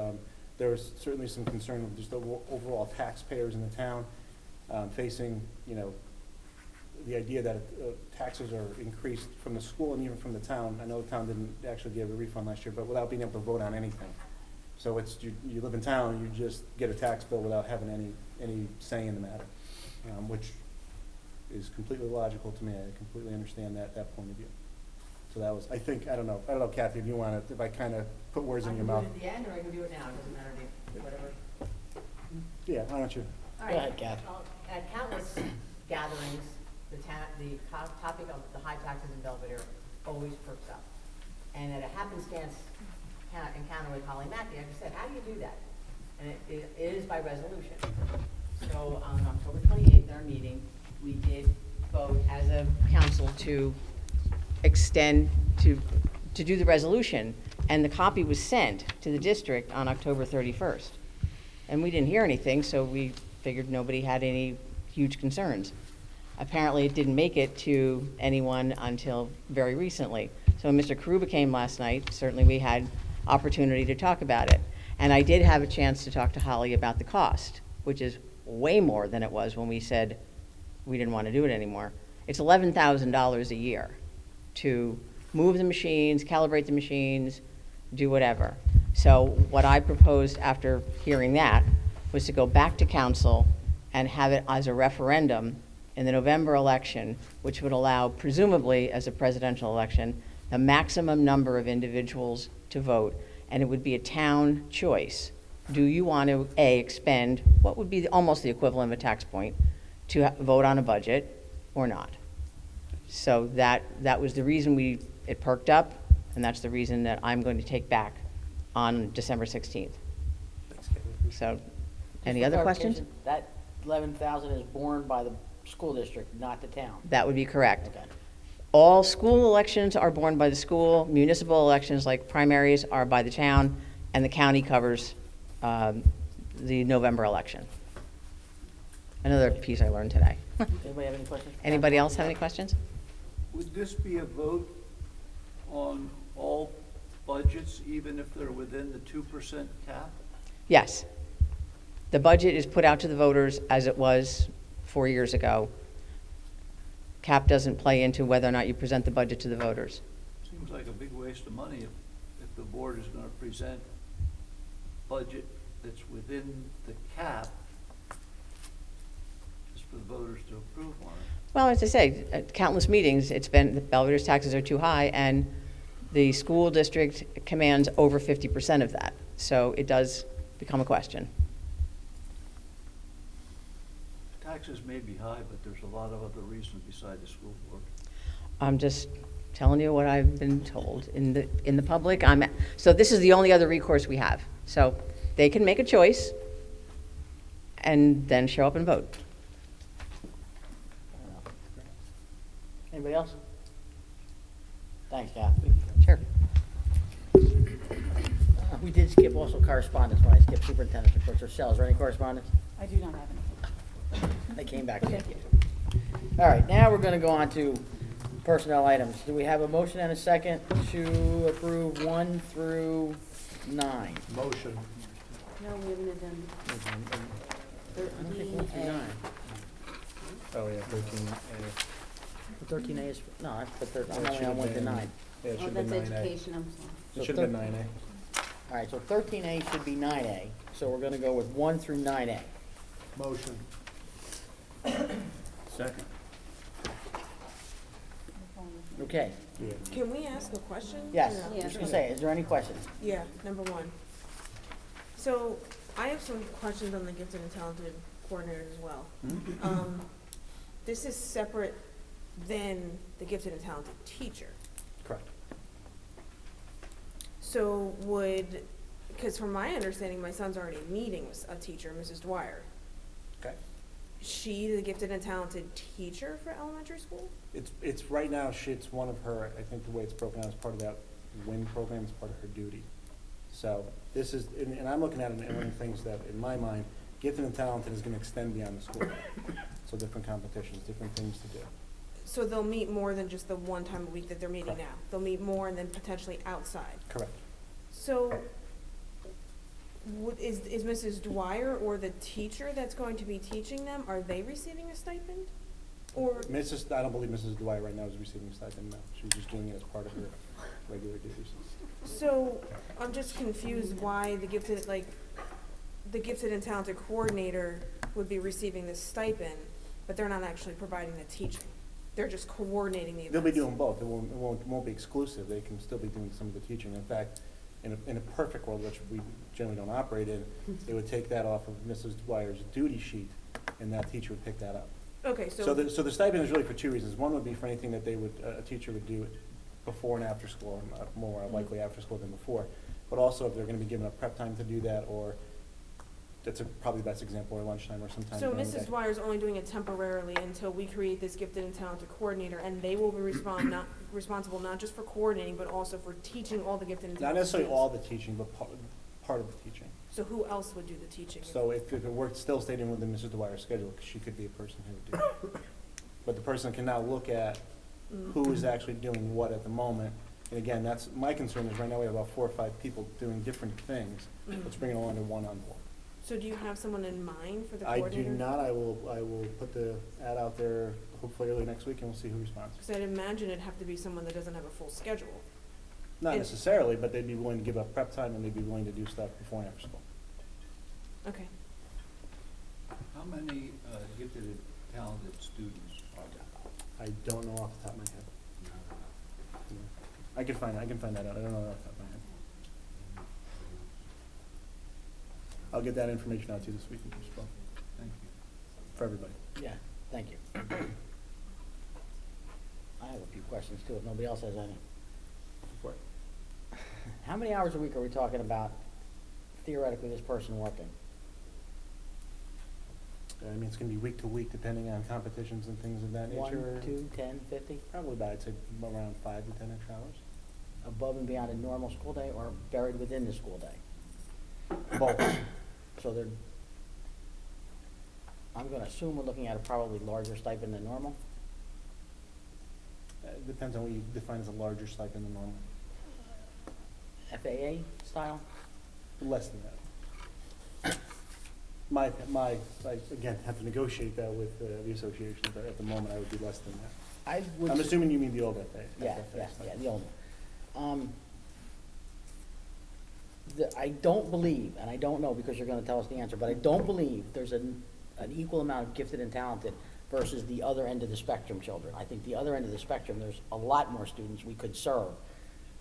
there was certainly some concern with just the overall taxpayers in the town facing, the idea that taxes are increased from the school and even from the town. I know the town didn't actually give a refund last year, but without being able to vote on anything. So it's you live in town, you just get a tax bill without having any say in the matter, which is completely logical to me. I completely understand that point of view. So that was, I don't know, Kathy, if you want to, if I kind of put words in your mouth. I can do it at the end, or I can do it now, it doesn't matter to me, whatever. Yeah, why don't you? All right. Go ahead, Kathy. Well, at countless gatherings, the topic of the high taxes in Belvedere always perks up. And at a happenstance encounter with Holly Mackey, I just said, how do you do that? And it is by resolution. So on October 28th, our meeting, we did vote as a council to extend, to do the resolution, and the copy was sent to the district on October 31st. And we didn't hear anything, so we figured nobody had any huge concerns. Apparently, it didn't make it to anyone until very recently. So when Mr. Karuba came last night, certainly we had opportunity to talk about it. And I did have a chance to talk to Holly about the cost, which is way more than it was when we said we didn't want to do it anymore. It's $11,000 a year to move the machines, calibrate the machines, do whatever. So what I proposed after hearing that was to go back to council and have it as a referendum in the November election, which would allow, presumably as a presidential election, the maximum number of individuals to vote, and it would be a town choice. Do you want to, A, expend what would be almost the equivalent of a tax point to vote on a budget or not? So that was the reason it perked up, and that's the reason that I'm going to take back on December 16th. So, any other questions? That 11,000 is borne by the school district, not the town. That would be correct. Okay. All school elections are borne by the school. Municipal elections, like primaries, are by the town, and the county covers the November election. Another piece I learned today. Anybody have any questions? Anybody else have any questions? Would this be a vote on all budgets, even if they're within the 2% cap? Yes. The budget is put out to the voters as it was 4 years ago. Cap doesn't play into whether or not you present the budget to the voters. Seems like a big waste of money if the board is gonna present budget that's within the cap, just for the voters to approve on it. Well, as I say, at countless meetings, it's been, the Belvedere's taxes are too high, and the school district commands over 50% of that. So it does become a question. Taxes may be high, but there's a lot of other reasons beside the school board. I'm just telling you what I've been told in the public. So this is the only other recourse we have. So they can make a choice and then show up and vote. Anybody else? Thanks, Kath. Sure. We did skip also correspondence when I skipped superintendent's reports. Rochelle, is there any correspondence? I do not have any. They came back. Thank you. All right, now we're going to go on to personnel items. Do we have a motion and a second to approve 1 through 9? Motion. No, we haven't done. I don't think 1 through 9. Oh, yeah, 13A. 13A is, no, I'm Yeah, it only should on have 1 to been- 9. Yeah, it Oh, should have that's been 9A. education, I'm sorry. It should have been 9A. All right, so 13A should be 9A, so we're going to go with 1 through 9A. Motion. Second. Okay, Can we ask a question? yes, Or no? I was just going to say, is there any questions? Yeah, number one. So I have some questions on the gifted and talented coordinator as well. This is separate than the gifted and talented teacher. Correct. So would, because from my understanding, my son's already meeting with a teacher, Mrs. Dwyer. Okay. She the gifted and talented teacher for elementary school? It's right now, it's one of her, I think the way it's broken out is part of that WIN program, is part of her duty. So this is, and I'm looking at it, and one of the things that, in my mind, gifted and talented is gonna extend beyond the school. So different competitions, different things to do. So they'll meet more than just the one time a week that they're meeting Correct. now? They'll meet more and then potentially outside? Correct. So is Mrs. Dwyer or the teacher that's going to be teaching them, are they receiving a stipend? Or, I don't believe Mrs. Dwyer right now is receiving a stipend, no. She was just doing it as part of her regular duties. so I'm just confused why the gifted and talented coordinator would be receiving this stipend, but they're not actually providing the teaching. They're just coordinating the events. They'll be doing both. It won't be exclusive. They can still be doing some of the teaching. In fact, in a perfect world, which we generally don't operate in, they would take that off of Mrs. Dwyer's duty sheet, and that teacher would pick that up. Okay, So the stipend is really for two reasons. One would be for anything that a teacher would do before and after school, more likely after school than before. But also if they're gonna be given up prep time to do that, or that's probably the best example, or lunchtime or sometime So during the Mrs. day. Dwyer's only doing it temporarily until we create this gifted and talented coordinator, and they will be responsible not just for coordinating, but also for teaching all the gifted and Not talented necessarily students. all the teaching, but part of the teaching. So who else would do the teaching? So if it worked, still staying within Mrs. Dwyer's schedule, she could be a person who would do it. But the person can now look at who is actually doing what at the moment. And again, that's, my concern is right now we have about 4 or 5 people doing different things. Let's bring it all under one on board. So do you have someone in mind for the I coordinator? do not. I will put the ad out there hopefully early next week, and we'll see who responds. Because I'd imagine it'd have to be someone that doesn't have a full schedule. Not And- necessarily, but they'd be willing to give up prep time, and they'd be willing to do stuff before and after school. Okay. How many gifted and talented students are there? I don't know off the top of my head. I can find that out. I don't know off the top of my head. I'll get that information out to you this week as well, Thank you. for everybody. Yeah, thank you. I have a few questions too, if nobody else has any. For it. How many hours a week are we talking about theoretically this person working? I mean, it's gonna be week to week, depending on competitions and things of that nature. 1, 2, 10, 50? Probably about, I'd say, around 5 to 10 extra hours. Above and beyond a normal school day or buried within the school day? Both. So they're, I'm gonna assume we're looking at a probably larger stipend than normal. It depends on what you define as a larger stipend than normal. FAA style? Less than that. I, again, have to negotiate that with the association, but at the moment, I would be less than that. I would. I'm assuming you mean the old FA. Yeah, FFA yeah, the old one. I don't believe, and I don't know because you're gonna tell us the answer, but I don't believe there's an equal amount of gifted and talented versus the other end of the spectrum children. I think the other end of the spectrum, there's a lot more students we could serve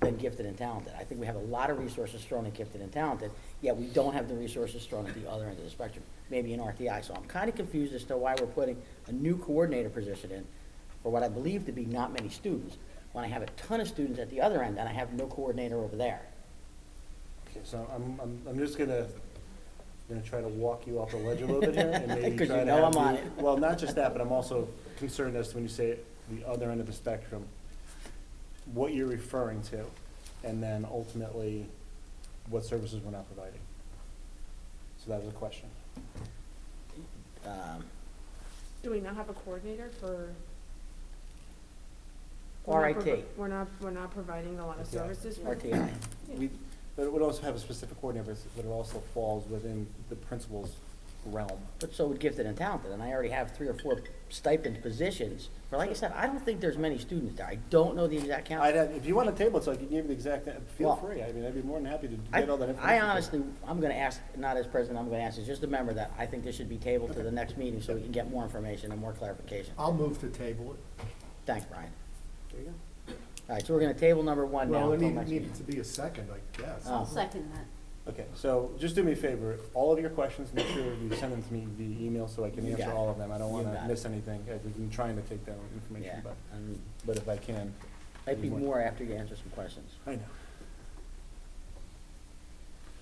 than gifted and talented. I think we have a lot of resources thrown at gifted and talented, yet we don't have the resources thrown at the other end of the spectrum, maybe in RTI. So I'm kind of confused as to why we're putting a new coordinator position in for what I believe to be not many students, when I have a ton of students at the other end and I have no coordinator over there. Okay, so I'm just gonna try to walk you off the ledge a little bit here and maybe Because try you to know have I'm on you- it. Well, not just that, but I'm also concerned as to when you say the other end of the spectrum, what you're referring to, and then ultimately, what services we're not providing. So that was a question. Do we not have a coordinator for? RIT. We're not providing a lot of RTI. services. for- RTI. But it would also have a specific coordinator, but it also falls within the principal's realm. But so would gifted and talented, and I already have 3 or 4 stipend positions. But like I said, I don't think there's many students there. I don't know the exact count. If you want to table it so I can give you the exact, feel Well, free. I mean, I'd be more than happy to I get all that information. I honestly, I'm gonna ask, not as president, I'm gonna ask as just a member, that I think this should be tabled to the next meeting so we can get more information and more clarification. I'll move to table it. Thanks, Brian. There you go. All right, so we're gonna table number 1 now Well, it until next needed meeting. to be a second, I guess. Oh. Second that. Okay, so just do me a favor, all of your questions, make sure you send them to me via email so I can You answer got it. all of them. I don't You want got to it. miss anything. I've been trying to take down information, Yeah, but if I can. might be more after you answer some questions. I know.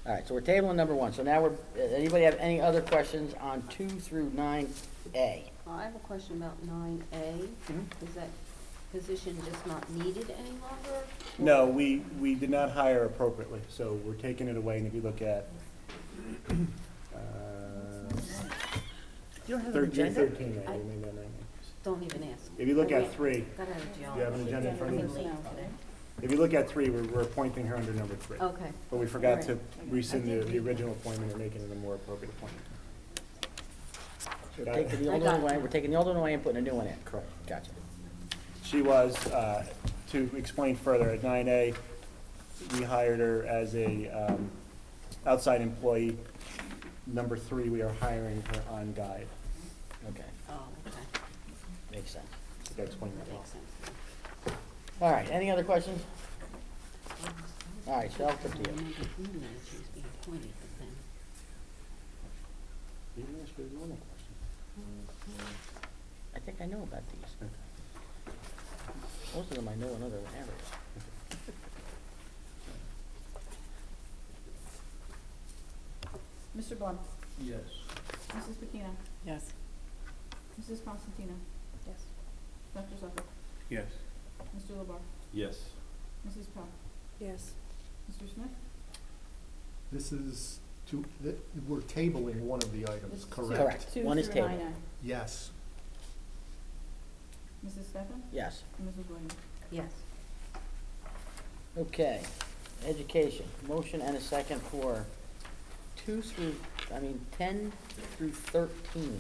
All right, so we're tabling number 1. So now anybody have any other questions on 2 through 9A? I have a question about 9A. Is that position just not needed any longer? No, we did not hire appropriately, so we're taking it away, and if you look at, You don't have an 13, agenda? 13, maybe, maybe not 9. Don't even ask. If you look I at mean, 3, got out of you have an geology. agenda in front of you? I'm late today. If you look at 3, we're appointing her under number 3. Okay. But we forgot to All right. rescind I did the read original appointment and making it a more appropriate appointment. So Got taking it. the old I got one away, it. we're taking the old one away and putting a new one in. Correct. Gotcha. She was, to explain further, at 9A, we hired her as a outside employee. Number 3, we are hiring her on guide. Okay, Oh, okay. makes sense. I think I explained that well. Makes sense. All right, any other questions? All right, so it's up to you. She was being appointed, but then. You can ask her the normal question. I think I know about these. Most of them I know in other areas. Mr. Blum? Yes. Mrs. Pekina? Yes. Mrs. Constantino? Yes. Dr. Suffolk? Yes. Mr. LeBar? Yes. Mrs. Powell? Yes. Mr. Smith? This is we're tabling one of the items, This is correct? Correct. 2 One is through tabled. 9A. Yes. Mrs. Stefan? Yes. And Mrs. Williams? Yes. Okay, education, motion and a second for 10 through 13.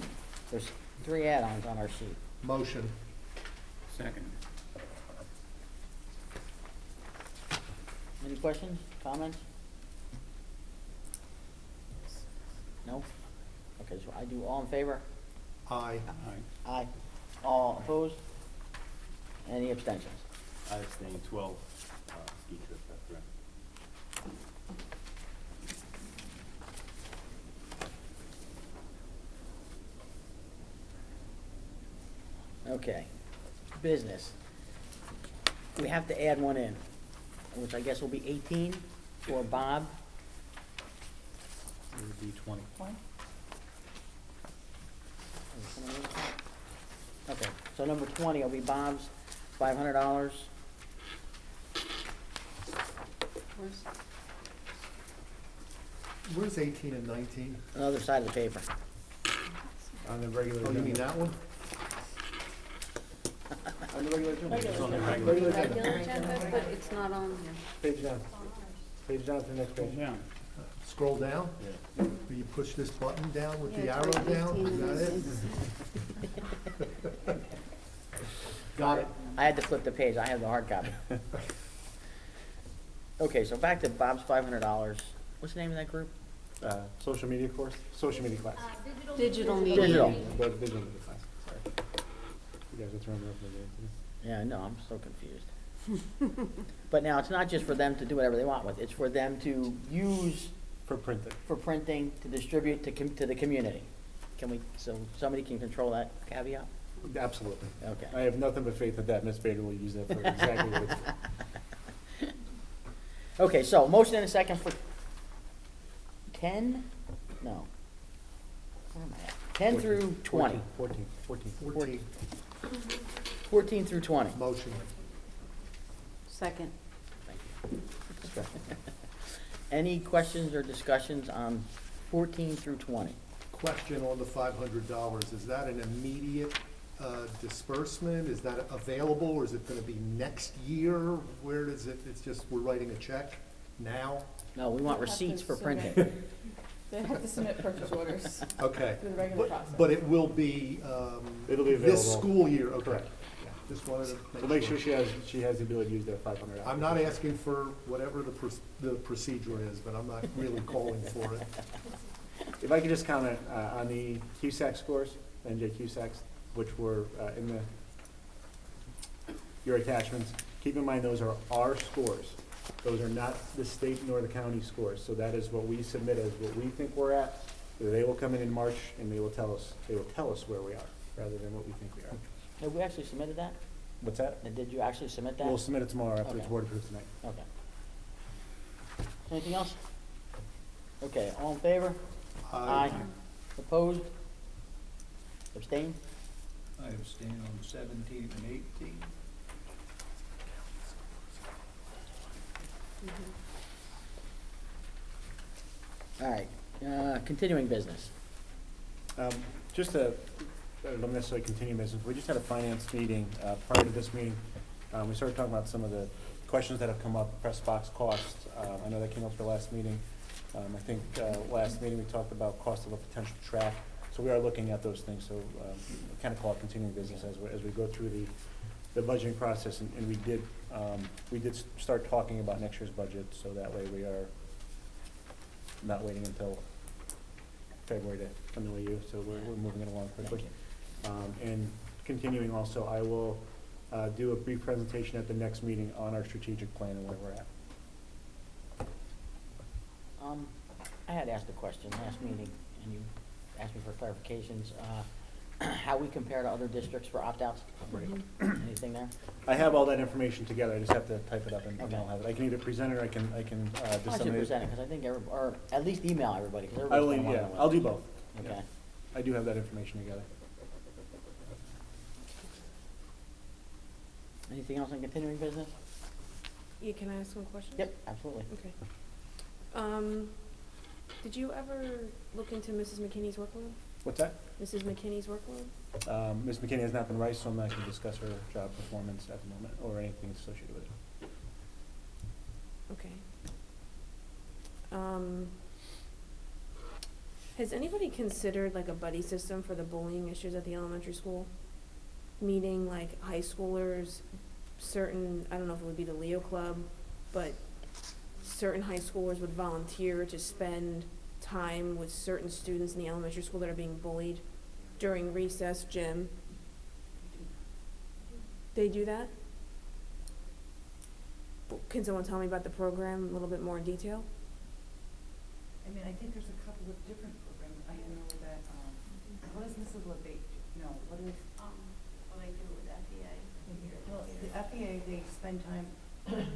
There's 3 add-ons on our sheet. Motion. Second. Any questions, comments? No? Okay, so I do all in favor? Aye. Aye. Aye. All opposed? Any abstentions? I abstain, 12 ski trip, that's correct. Okay, business. We have to add one in, which I guess will be 18 for Bob. It would be 20. Okay, so number 20 will be Bob's $500. Where's 18 and 19? Another side of the paper. On the regular. Oh, you mean agenda. that one? On the regular agenda. Regular It's on the agenda. regular Regular agenda. agenda, but it's not on here. Page down. Page down to the next page. Down. Scroll down? Yeah. Do you push this button down with the Yeah, arrow it's like down? 18 Is that it? Got it. I had to flip the page, I have the hard copy. Okay, so back to Bob's $500. What's the name of that group? Social media course, social media class. Digital media. Digital. Digital media class, sorry. You guys are throwing me off the game. Yeah, I know, I'm so confused. But now, it's not just for them to do whatever they want with, it's for them to use For printing. for printing, to distribute to the community. Can we, so somebody can control that caveat? Absolutely. Okay. I have nothing but faith that Ms. Bader will use that for exactly what it's for. Okay, so motion and a second for 10? No. Where am I at? 10 through 20. 14. 14 through 20. Motion. Second. Any questions or discussions on 14 through 20? Question on the $500. Is that an immediate disbursement? Is that available, or is it gonna be next year? Where does it, it's just, we're writing a check now? No, we want receipts for printing. They have to submit purchase orders. Okay. Through the regular process. But it will be, It'll be this available. school year, okay. Correct. Just wanted to We'll make sure she has the ability to use that $500. I'm not asking for whatever the procedure is, but I'm not really calling for it. If I could just comment on the QSAC scores, NJ QSACs, which were in your attachments, keep in mind those are our scores. Those are not the state nor the county scores. So that is what we submit as what we think we're at. They will come in March and they will tell us where we are, rather than what we think we are. Have we actually submitted that? What's that? And did you actually submit that? We'll submit it tomorrow after it's Okay. board approved tonight. Okay. Anything else? Okay, all in favor? Aye. Opposed? Abstain? I abstain on 17 and 18. All right, continuing business. Just to, I don't necessarily continue business, we just had a finance meeting prior to this meeting. We started talking about some of the questions that have come up, press box costs. I know that came up for last meeting. I think last meeting we talked about cost of a potential track. So we are looking at those things. So we kind of call it continuing business as we go through the budgeting process. And we did start talking about next year's budget. So that way we are not waiting until February to annoy you. So we're moving it along quickly. And continuing also, I will do a brief presentation at the next meeting on our strategic plan and where we're at. I had asked a question last meeting, and you asked me for clarifications, how we compare to other districts for opt-outs. Anything there? I have all that information together, I just have to type it up and Okay. I'll have it. I can either present it or I can I should disseminate present it, because I think, or at least email everybody, because I everybody's will, gonna wanna yeah, know. I'll do both. Okay. Yeah. I do have that information together. Anything else on continuing business? Yeah, can I ask one question? Yep, absolutely. Okay. Did you ever look into Mrs. McKinney's workload? What's that? Mrs. McKinney's workload? Ms. McKinney has not been right, so I'm not going to discuss her job performance at the moment or anything associated with it. Okay. Has anybody considered like a buddy system for the bullying issues at the elementary school? Meaning like high schoolers, certain, I don't know if it would be the Leo Club, but certain high schoolers would volunteer to spend time with certain students in the elementary school that are being bullied during recess, gym. They do that? Can someone tell me about the program a little bit more in detail? I mean, I think there's a couple of different programs. I know that, what is Mrs. LeBate? No, what is? What I do with FEA. Well, the FEA, they spend time, there's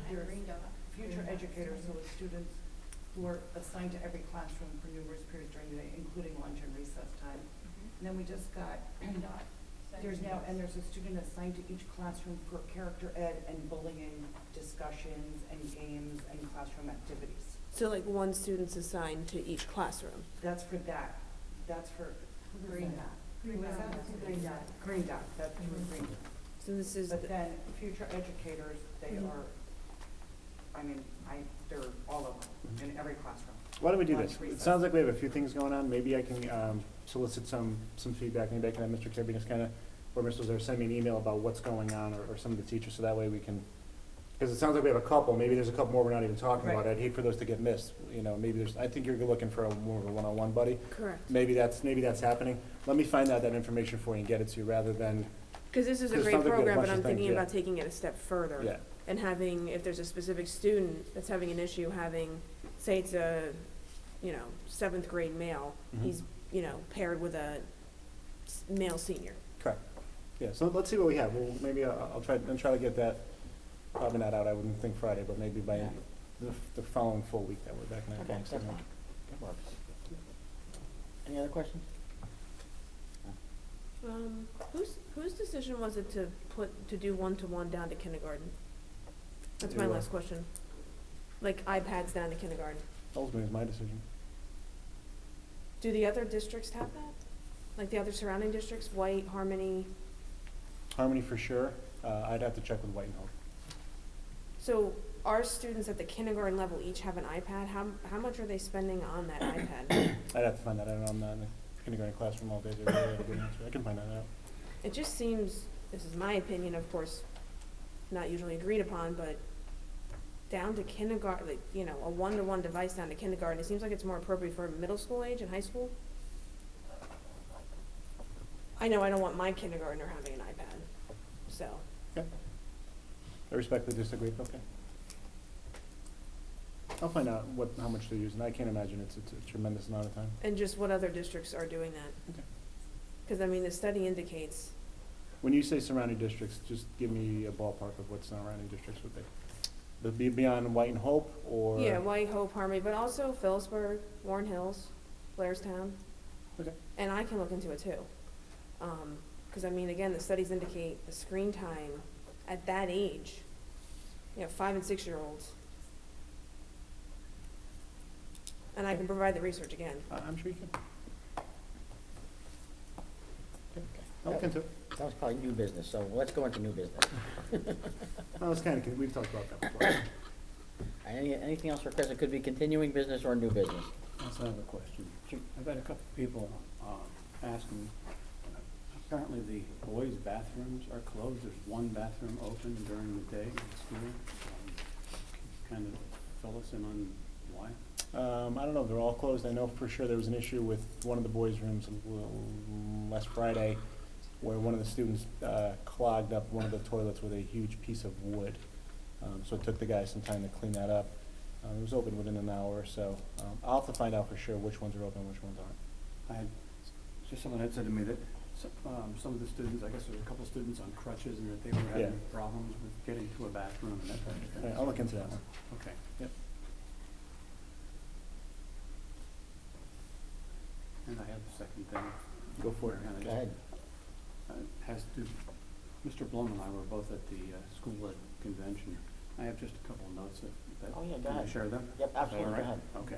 future educators, so the students who are assigned to every classroom for numerous periods during the day, including lunch and recess time. And then we just got, there's a student assigned to each classroom for character ed and bullying discussions and games and classroom activities. So like one student's assigned to each classroom? That's for that. That's for that. Green dot. Green dot, that's green dot. So this is, But then future educators, they are, I mean, they're all over, in every classroom. Why don't we do Lunch, this? It recess. sounds like we have a few things going on. Maybe I can solicit some feedback. Maybe I can have Mr. Kirby just kind of, or Mr. Lazar send me an email about what's going on, or some of the teachers, so that way we can, because it sounds like we have a couple. Maybe there's a couple more we're not even talking about. Right. I'd hate for those to get missed. You know, maybe there's, I think you're looking for a more of a one-on-one buddy. Correct. Maybe that's happening. Let me find out that information for you and get it to you, rather than, Because this is a 'cause it great sounds like we have a program, bunch but of I'm thinking things, yeah. about taking it a step further. Yeah. And having, if there's a specific student that's having an issue, having, say it's a, 7th grade male, Mhm. he's, paired with a male senior. correct. Yeah, so let's see what we have. Well, maybe I'll try to get that, probably not out, I wouldn't think Friday, but maybe by Yeah. the following full week that we're back in. Okay, that's fine. That works. Any other questions? Whose decision was it to do one-to-one down to kindergarten? That's my Do, last question. Like iPads down to kindergarten. Ultimately, it's my decision. Do the other districts have that? Like the other surrounding districts, White, Harmony? Harmony for sure. I'd have to check with White and Hope. So our students at the kindergarten level each have an iPad. How much are they spending on that iPad? I'd have to find that out. I'm not in the kindergarten classroom all day. They really have a good answer. I can find that out. It just seems, this is my opinion, of course, not usually agreed upon, but down to kindergarten, like, a one-to-one device down to kindergarten, it seems like it's more appropriate for middle school age and high school. I know I don't want my kindergartner having an iPad, so. Okay. I respectfully disagree, but okay. I'll find out how much they're using. I can't imagine it's a tremendous amount of time. And just what other districts are doing that. Okay. Because, the study indicates, When you say surrounding districts, just give me a ballpark of what surrounding districts would be. Would be beyond White and Hope, or? yeah, White, Hope, Harmony, but also Phillipsburg, Warren Hills, Blairstown. Okay. And I can look into it too. Because, again, the studies indicate the screen time at that age, 5 and 6 year olds. And I can provide the research again. I'm sure you can. Okay. I'll look into it. That was probably new business, so let's go into new business. I was we've talked about that before. Anything else for Chris? It could be continuing business or new business. I also have a question. I've had a couple people asking, apparently the boys' bathrooms are closed. There's one bathroom open during the day in school. Kind of fill us in on why? I don't know if they're all closed. I know for sure there was an issue with one of the boys' rooms last Friday, where one of the students clogged up one of the toilets with a huge piece of wood. So it took the guy some time to clean that up. It was open within an hour or so. I'll have to find out for sure which ones are open and which ones aren't. Someone had said to me that some of the students, I guess there were a couple of students on crutches, and that they were having problems with getting to a bathroom and that type of thing. I'll look into that one. Okay. Yep. And I have the second thing. Go for it. Kinda Go ahead. Has to, Mr. Blum and I were both at the school ed convention. I have just a couple of notes that. Oh, yeah, go Can I ahead. share them? Yep, Is that all absolutely, go right? ahead. Okay.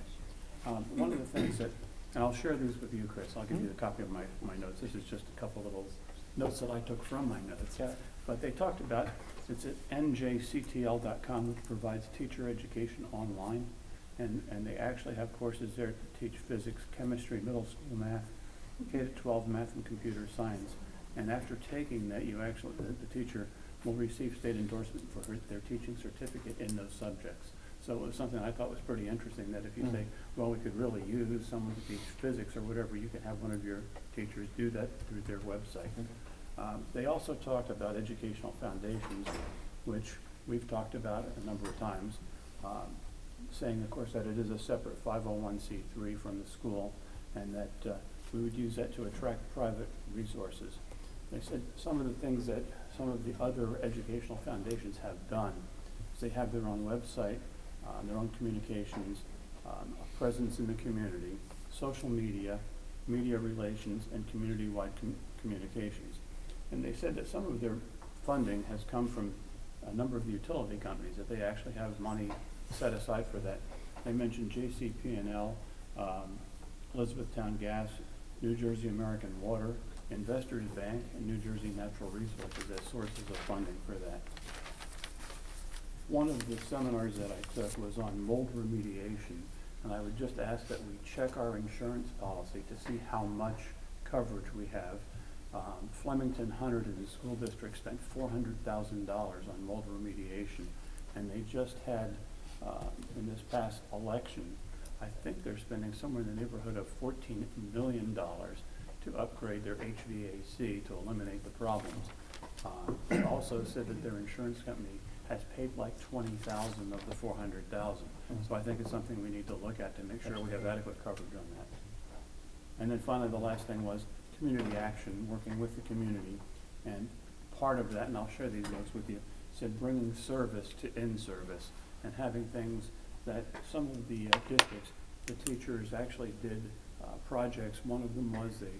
One of the things that, and I'll share these with you, Chris. I'll give you a copy of my notes. This is just a couple little notes that I took from my notes. Yeah. But they talked about, it's at njctl.com, which provides teacher education online. And they actually have courses there to teach physics, chemistry, middle school math, K-12 math and computer science. And after taking that, you actually, the teacher will receive state endorsement for their teaching certificate in those subjects. So it was something I thought was pretty interesting, that if you say, well, we could really use someone to teach physics or whatever, you could have one of your teachers do that through their website. They also talked about educational foundations, which we've talked about a number of times, saying, of course, that it is a separate 501c3 from the school, and that we would use that to attract private resources. They said some of the things that some of the other educational foundations have done is they have their own website, their own communications, a presence in the community, social media, media relations, and community-wide communications. And they said that some of their funding has come from a number of the utility companies, that they actually have money set aside for that. They mentioned JCP&L, Elizabethtown Gas, New Jersey American Water, Investors Bank and New Jersey Natural Resources as sources of funding for that. One of the seminars that I took was on mold remediation, and I would just ask that we check our insurance policy to see how much coverage we have. Flemington Hunterdon School District spent $400,000 on mold remediation, and they just had, in this past election, I think they're spending somewhere in the neighborhood of $14 million to upgrade their HVAC to eliminate the problems. They also said that their insurance company has paid like $20,000 of the $400,000. So I think it's something we need to look at to make sure we have adequate coverage on that. And then finally, the last thing was community action, working with the community. And part of that, and I'll share these notes with you, said bringing service to in-service and having things that some of the districts, the teachers actually did projects. One of them was they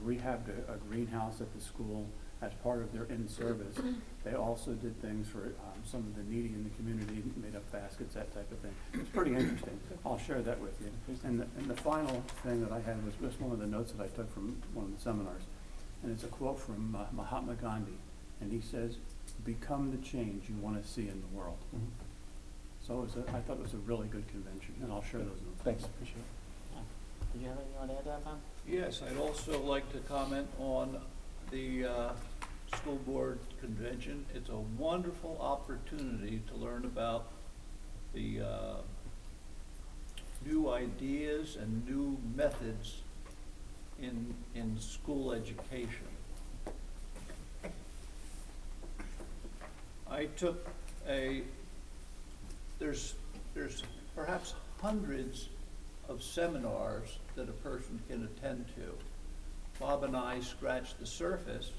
rehabbed a greenhouse at the school as part of their in-service. They also did things for some of the needy in the community, made up baskets, that type of thing. It's pretty interesting. I'll share that with you. And the final thing that I had was just one of the notes that I took from one of the seminars. And it's a quote from Mahatma Gandhi. And he says, "Become the change you want to see in the world." So I thought it was a really good convention, and I'll share those notes. Thanks, appreciate it. Did you have anything you want to add to that, Tom? Yes, I'd also like to comment on the school board convention. It's a wonderful opportunity to learn about the new ideas and new methods in school education. I took there's perhaps hundreds of seminars that a person can attend to. Bob and I scratched the surface.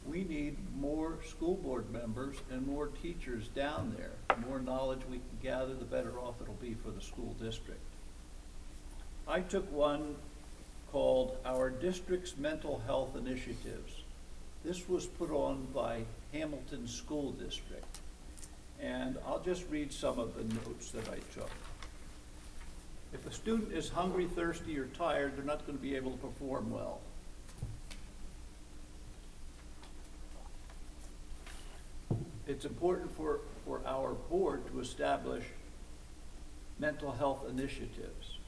We need more school board members and more teachers down there. The more knowledge we can gather, the better off it'll be for the school district. I took one called Our District's Mental Health Initiatives. This was put on by Hamilton School District. And I'll just read some of the notes that I took. If a student is hungry, thirsty, or tired, they're not going to be able to perform well. It's important for our board to establish mental health initiatives.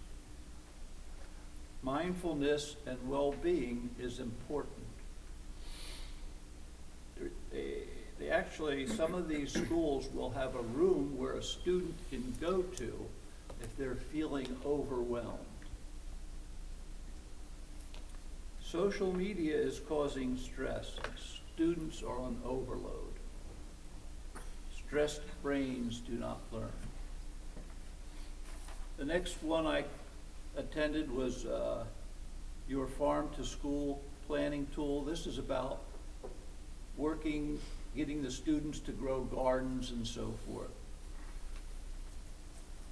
Mindfulness and well-being is important. They actually, some of these schools will have a room where a student can go to if they're feeling overwhelmed. Social media is causing stress. Students are on overload. Stressed brains do not learn. The next one I attended was your farm to school planning tool. This is about getting the students to grow gardens and so forth.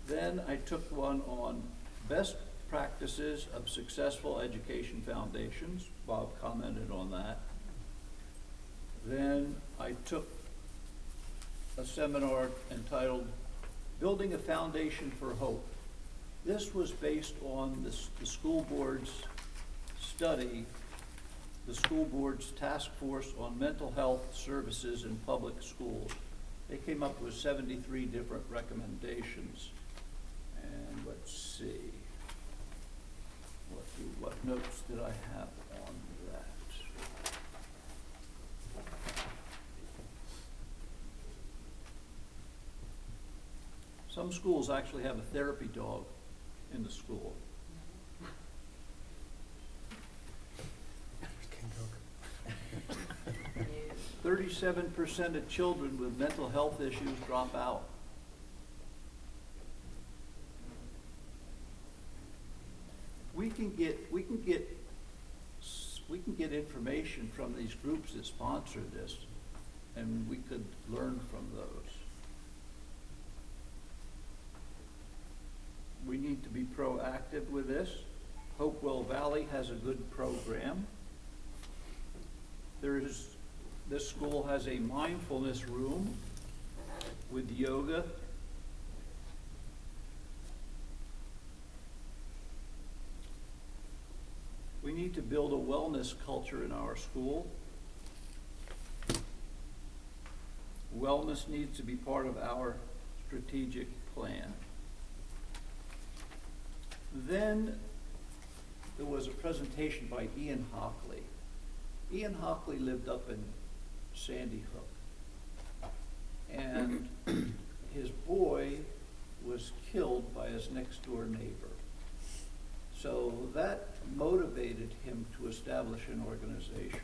Then I took one on best practices of successful education foundations. Bob commented on that. Then I took a seminar entitled Building a Foundation for Hope. This was based on the school board's study, the school board's task force on mental health services in public schools. They came up with 73 different recommendations. And let's see, what notes did I have on that? Some schools actually have a therapy dog in the school. 37% of children with mental health issues drop out. We can get information from these groups that sponsor this, and we could learn from those. We need to be proactive with this. Hopewell Valley has a good program. This school has a mindfulness room with yoga. We need need to build a wellness culture in our school. Wellness needs to be part of our strategic plan. Then there was a presentation by Ian Hockley. Ian Hockley lived up in Sandy Hook, and his boy was killed by his next door neighbor. So that motivated him to establish an organization.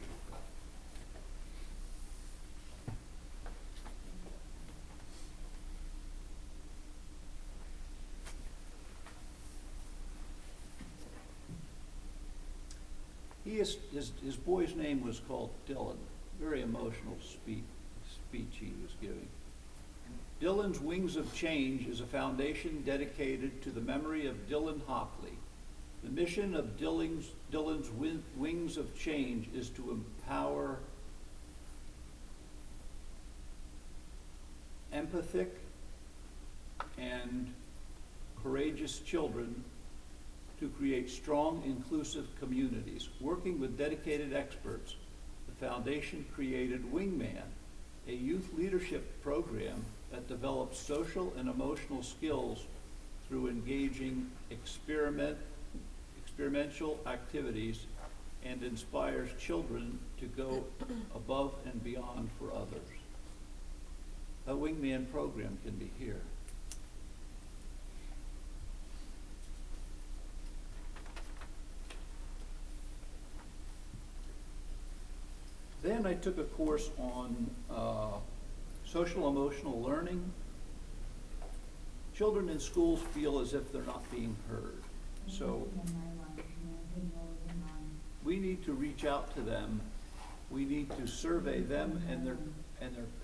His boy's name was called Dylan. Very emotional speech he was giving. Dylan's Wings of Change is a foundation dedicated to the memory of Dylan Hockley. The mission of Dylan's Wings of Change is to empower empathic and courageous children to create strong, inclusive communities. Working with dedicated experts, the foundation created Wingman, a youth leadership program that develops social and emotional skills through engaging experiential activities and inspires children to go above and beyond for others. A Wingman program can be here. Then I took a course on social emotional learning. Children in schools feel as if they're not being heard. So we need to reach out to them. We need to survey them and their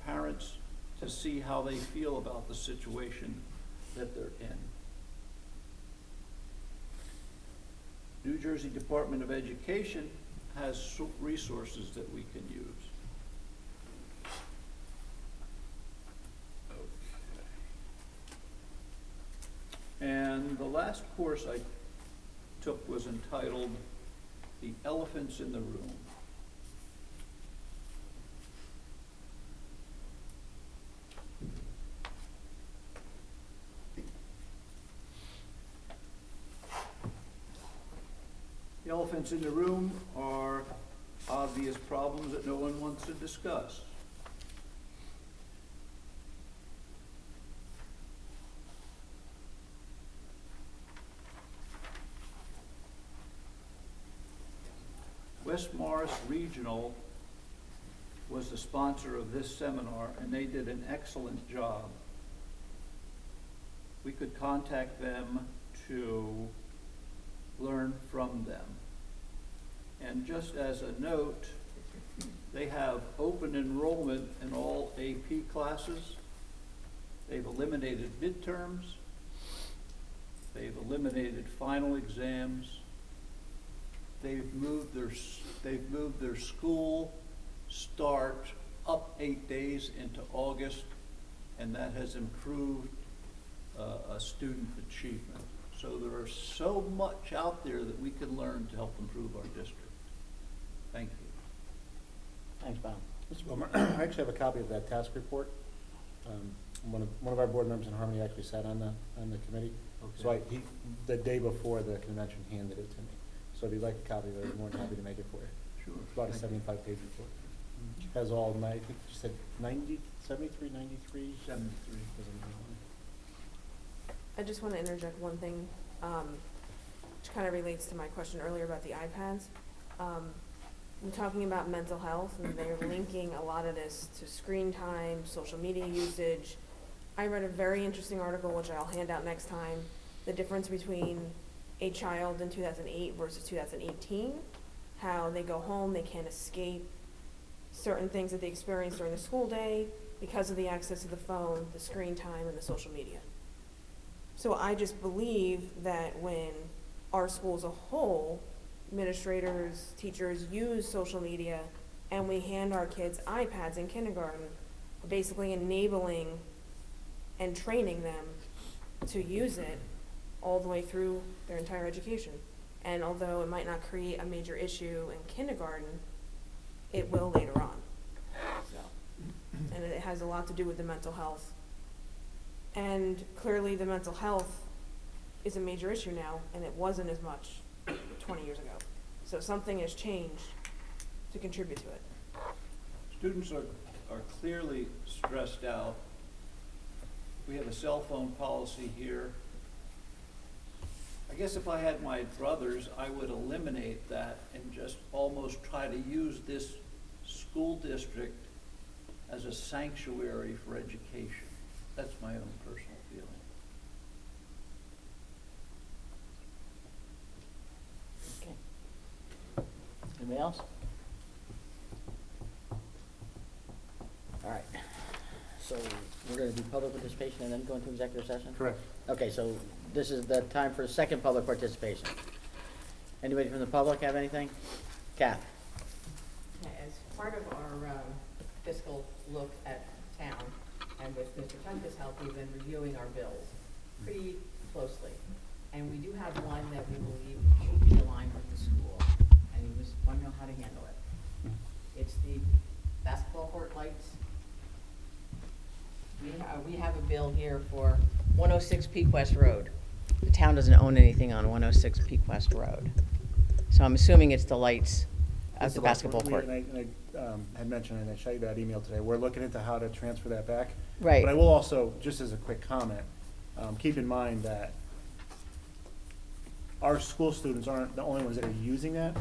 parents to see how they feel about the situation that they're in. New Jersey Department of Education has resources that we can use. And the last course I took was entitled The Elephants in the Room. The elephants in the room are obvious problems that no one wants to discuss. West Morris Regional was the sponsor of this seminar, and they did an excellent job. We could contact them to learn from them. And just as a note, they have open enrollment in all AP classes. They've eliminated midterms. They've eliminated final exams. They've moved their school start up 8 days into August, and that has improved student achievement. So there is so much out there that we can learn to help improve our district. Thank you. Thanks, Bob. Mr. Wilmer, I actually have a copy of that task report. One of our board members in Harmony actually sat on the committee. Okay. So the day before the convention, handed it to me. So if you'd like a copy of it, I'm more than happy to make it for you. Sure. It's about a 75-page report. Has all, I think you said 90, 73, 93? 73. I just want to interject one thing, which kind of relates to my question earlier about the iPads. I'm talking about mental health, and they're linking a lot of this to screen time, social media usage. I read a very interesting article, which I'll hand out next time, the difference between a child in 2008 versus 2018, how they go home, they can't escape certain things that they experience during the school day because of the access to the phone, the screen time, and the social media. So I just believe that when our school as a whole, administrators, teachers use social media, and we hand our kids iPads in kindergarten, basically enabling and training them to use it all the way through their entire education. And although it might not create a major issue in kindergarten, it will later on. So, and it has a lot to do with the mental health. And clearly the mental health is a major issue now, and it wasn't as much 20 years ago. So something has changed to contribute to it. Students are clearly stressed out. We have a cell phone policy here. I guess if I had my druthers, I would eliminate that and just almost try to use this school district as a sanctuary for education. That's my own personal feeling. Okay. Anybody else? All right. So we're going to do public participation and then go into executive session? Correct. Okay, so this is the time for the second public participation. Anybody from the public have anything? Kath? As part of our fiscal look at town, and with Mr. Tunke's help, we've been reviewing our bills pretty closely. And we do have one that we believe should be aligned with the school, and we just want to know how to handle it. It's the basketball court lights. We have a bill here for 106 Peak West Road. The town doesn't own anything on 106 Peak West Road. So I'm assuming it's the lights at the basketball court. And I had mentioned, and I shot you that email today, we're looking into how to transfer that back. Right. But I will also, just as a quick comment, keep in mind that our school students aren't the only ones that are using that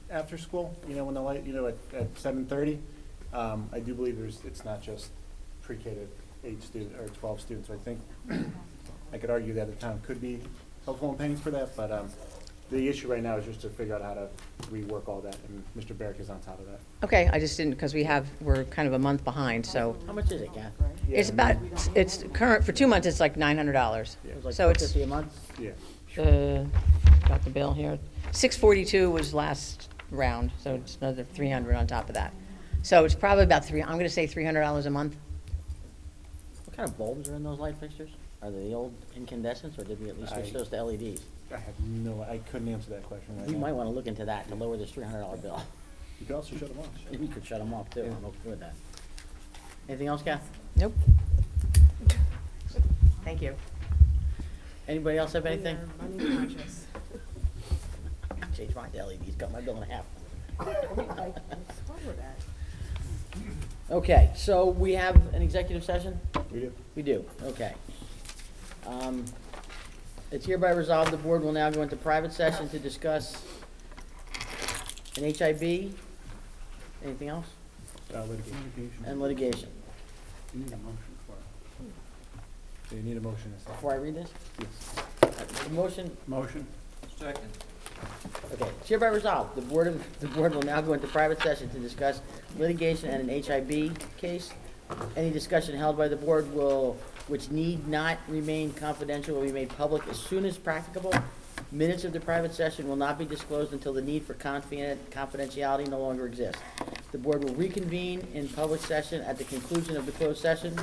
after school, when the light, at 7:30. I do believe it's not just pre-K to 8 students or 12 students. So I think I could argue that the town could be helpful in paying for that, but the issue right now is just to figure out how to rework all that, and Mr. Barrick is on top of that. Okay, I just didn't, because we're kind of a month behind, so. How much is it, Kath? It's it's current, for 2 months, it's like $900. It was like So it's, $450 a month? Yeah. got the bill here. $642 was last round, so it's another $300 on top of that. So it's probably about I'm going to say $300 a month. What kind of bulbs are in those light fixtures? Are they the old incandescents, or did we at least switch those to LEDs? I couldn't answer that question right now. We might want to look into that to lower this $300 bill. You could also shut them off. We could shut them off too, I'm okay with that. Anything else, Kath? Nope. Thank you. Anybody else have anything? We are money conscious. Change mine to LEDs, cut my bill in half. Okay, so we have an executive session? We do. We do, okay. It's hereby resolved, the board will now go into private session to discuss an HIB. Anything else? Litigation. And litigation. You need a motion for it. So you need a motion. Before I read this? Yes. Motion? Motion. Second. Okay, it's hereby resolved, the board will now go into private session to discuss litigation and an HIB case. Any discussion held by the board which need not remain confidential, will be made public as soon as practicable. Minutes of the private session will not be disclosed until the need for confidentiality no longer exists. The board will reconvene in public session at the conclusion of the closed session.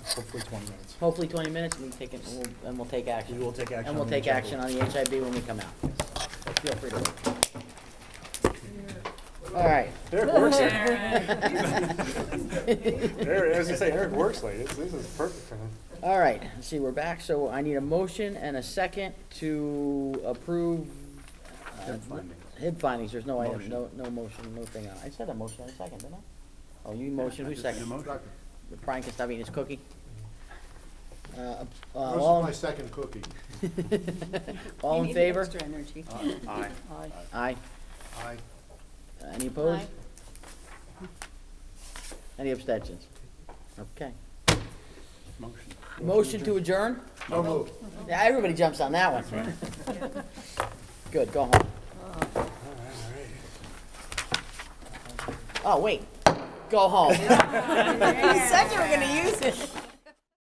Hopefully 20 minutes. Hopefully 20 minutes, and we'll take action. We will take action. And we'll on take the HIB. action on the HIB when we come out. So feel free to leave. All right. Eric works late. Eric, as you say, Eric works late. This is perfect for him. All right, let's see, we're back. So I need a motion and a second to approve HIB findings. HIB findings. There's no item, Motion. no motion, no thing on it. I said a motion and a second, didn't I? Oh, you motion, who's second? Brian can stop eating his cookie. This All is my second cookie. all in favor? Aye. Aye. Aye. Any opposed? Any abstentions? Okay. Motion. Motion to adjourn? No move. Yeah, everybody jumps on that one. Good, go home. Oh, wait. Go home. You said you were going to use it.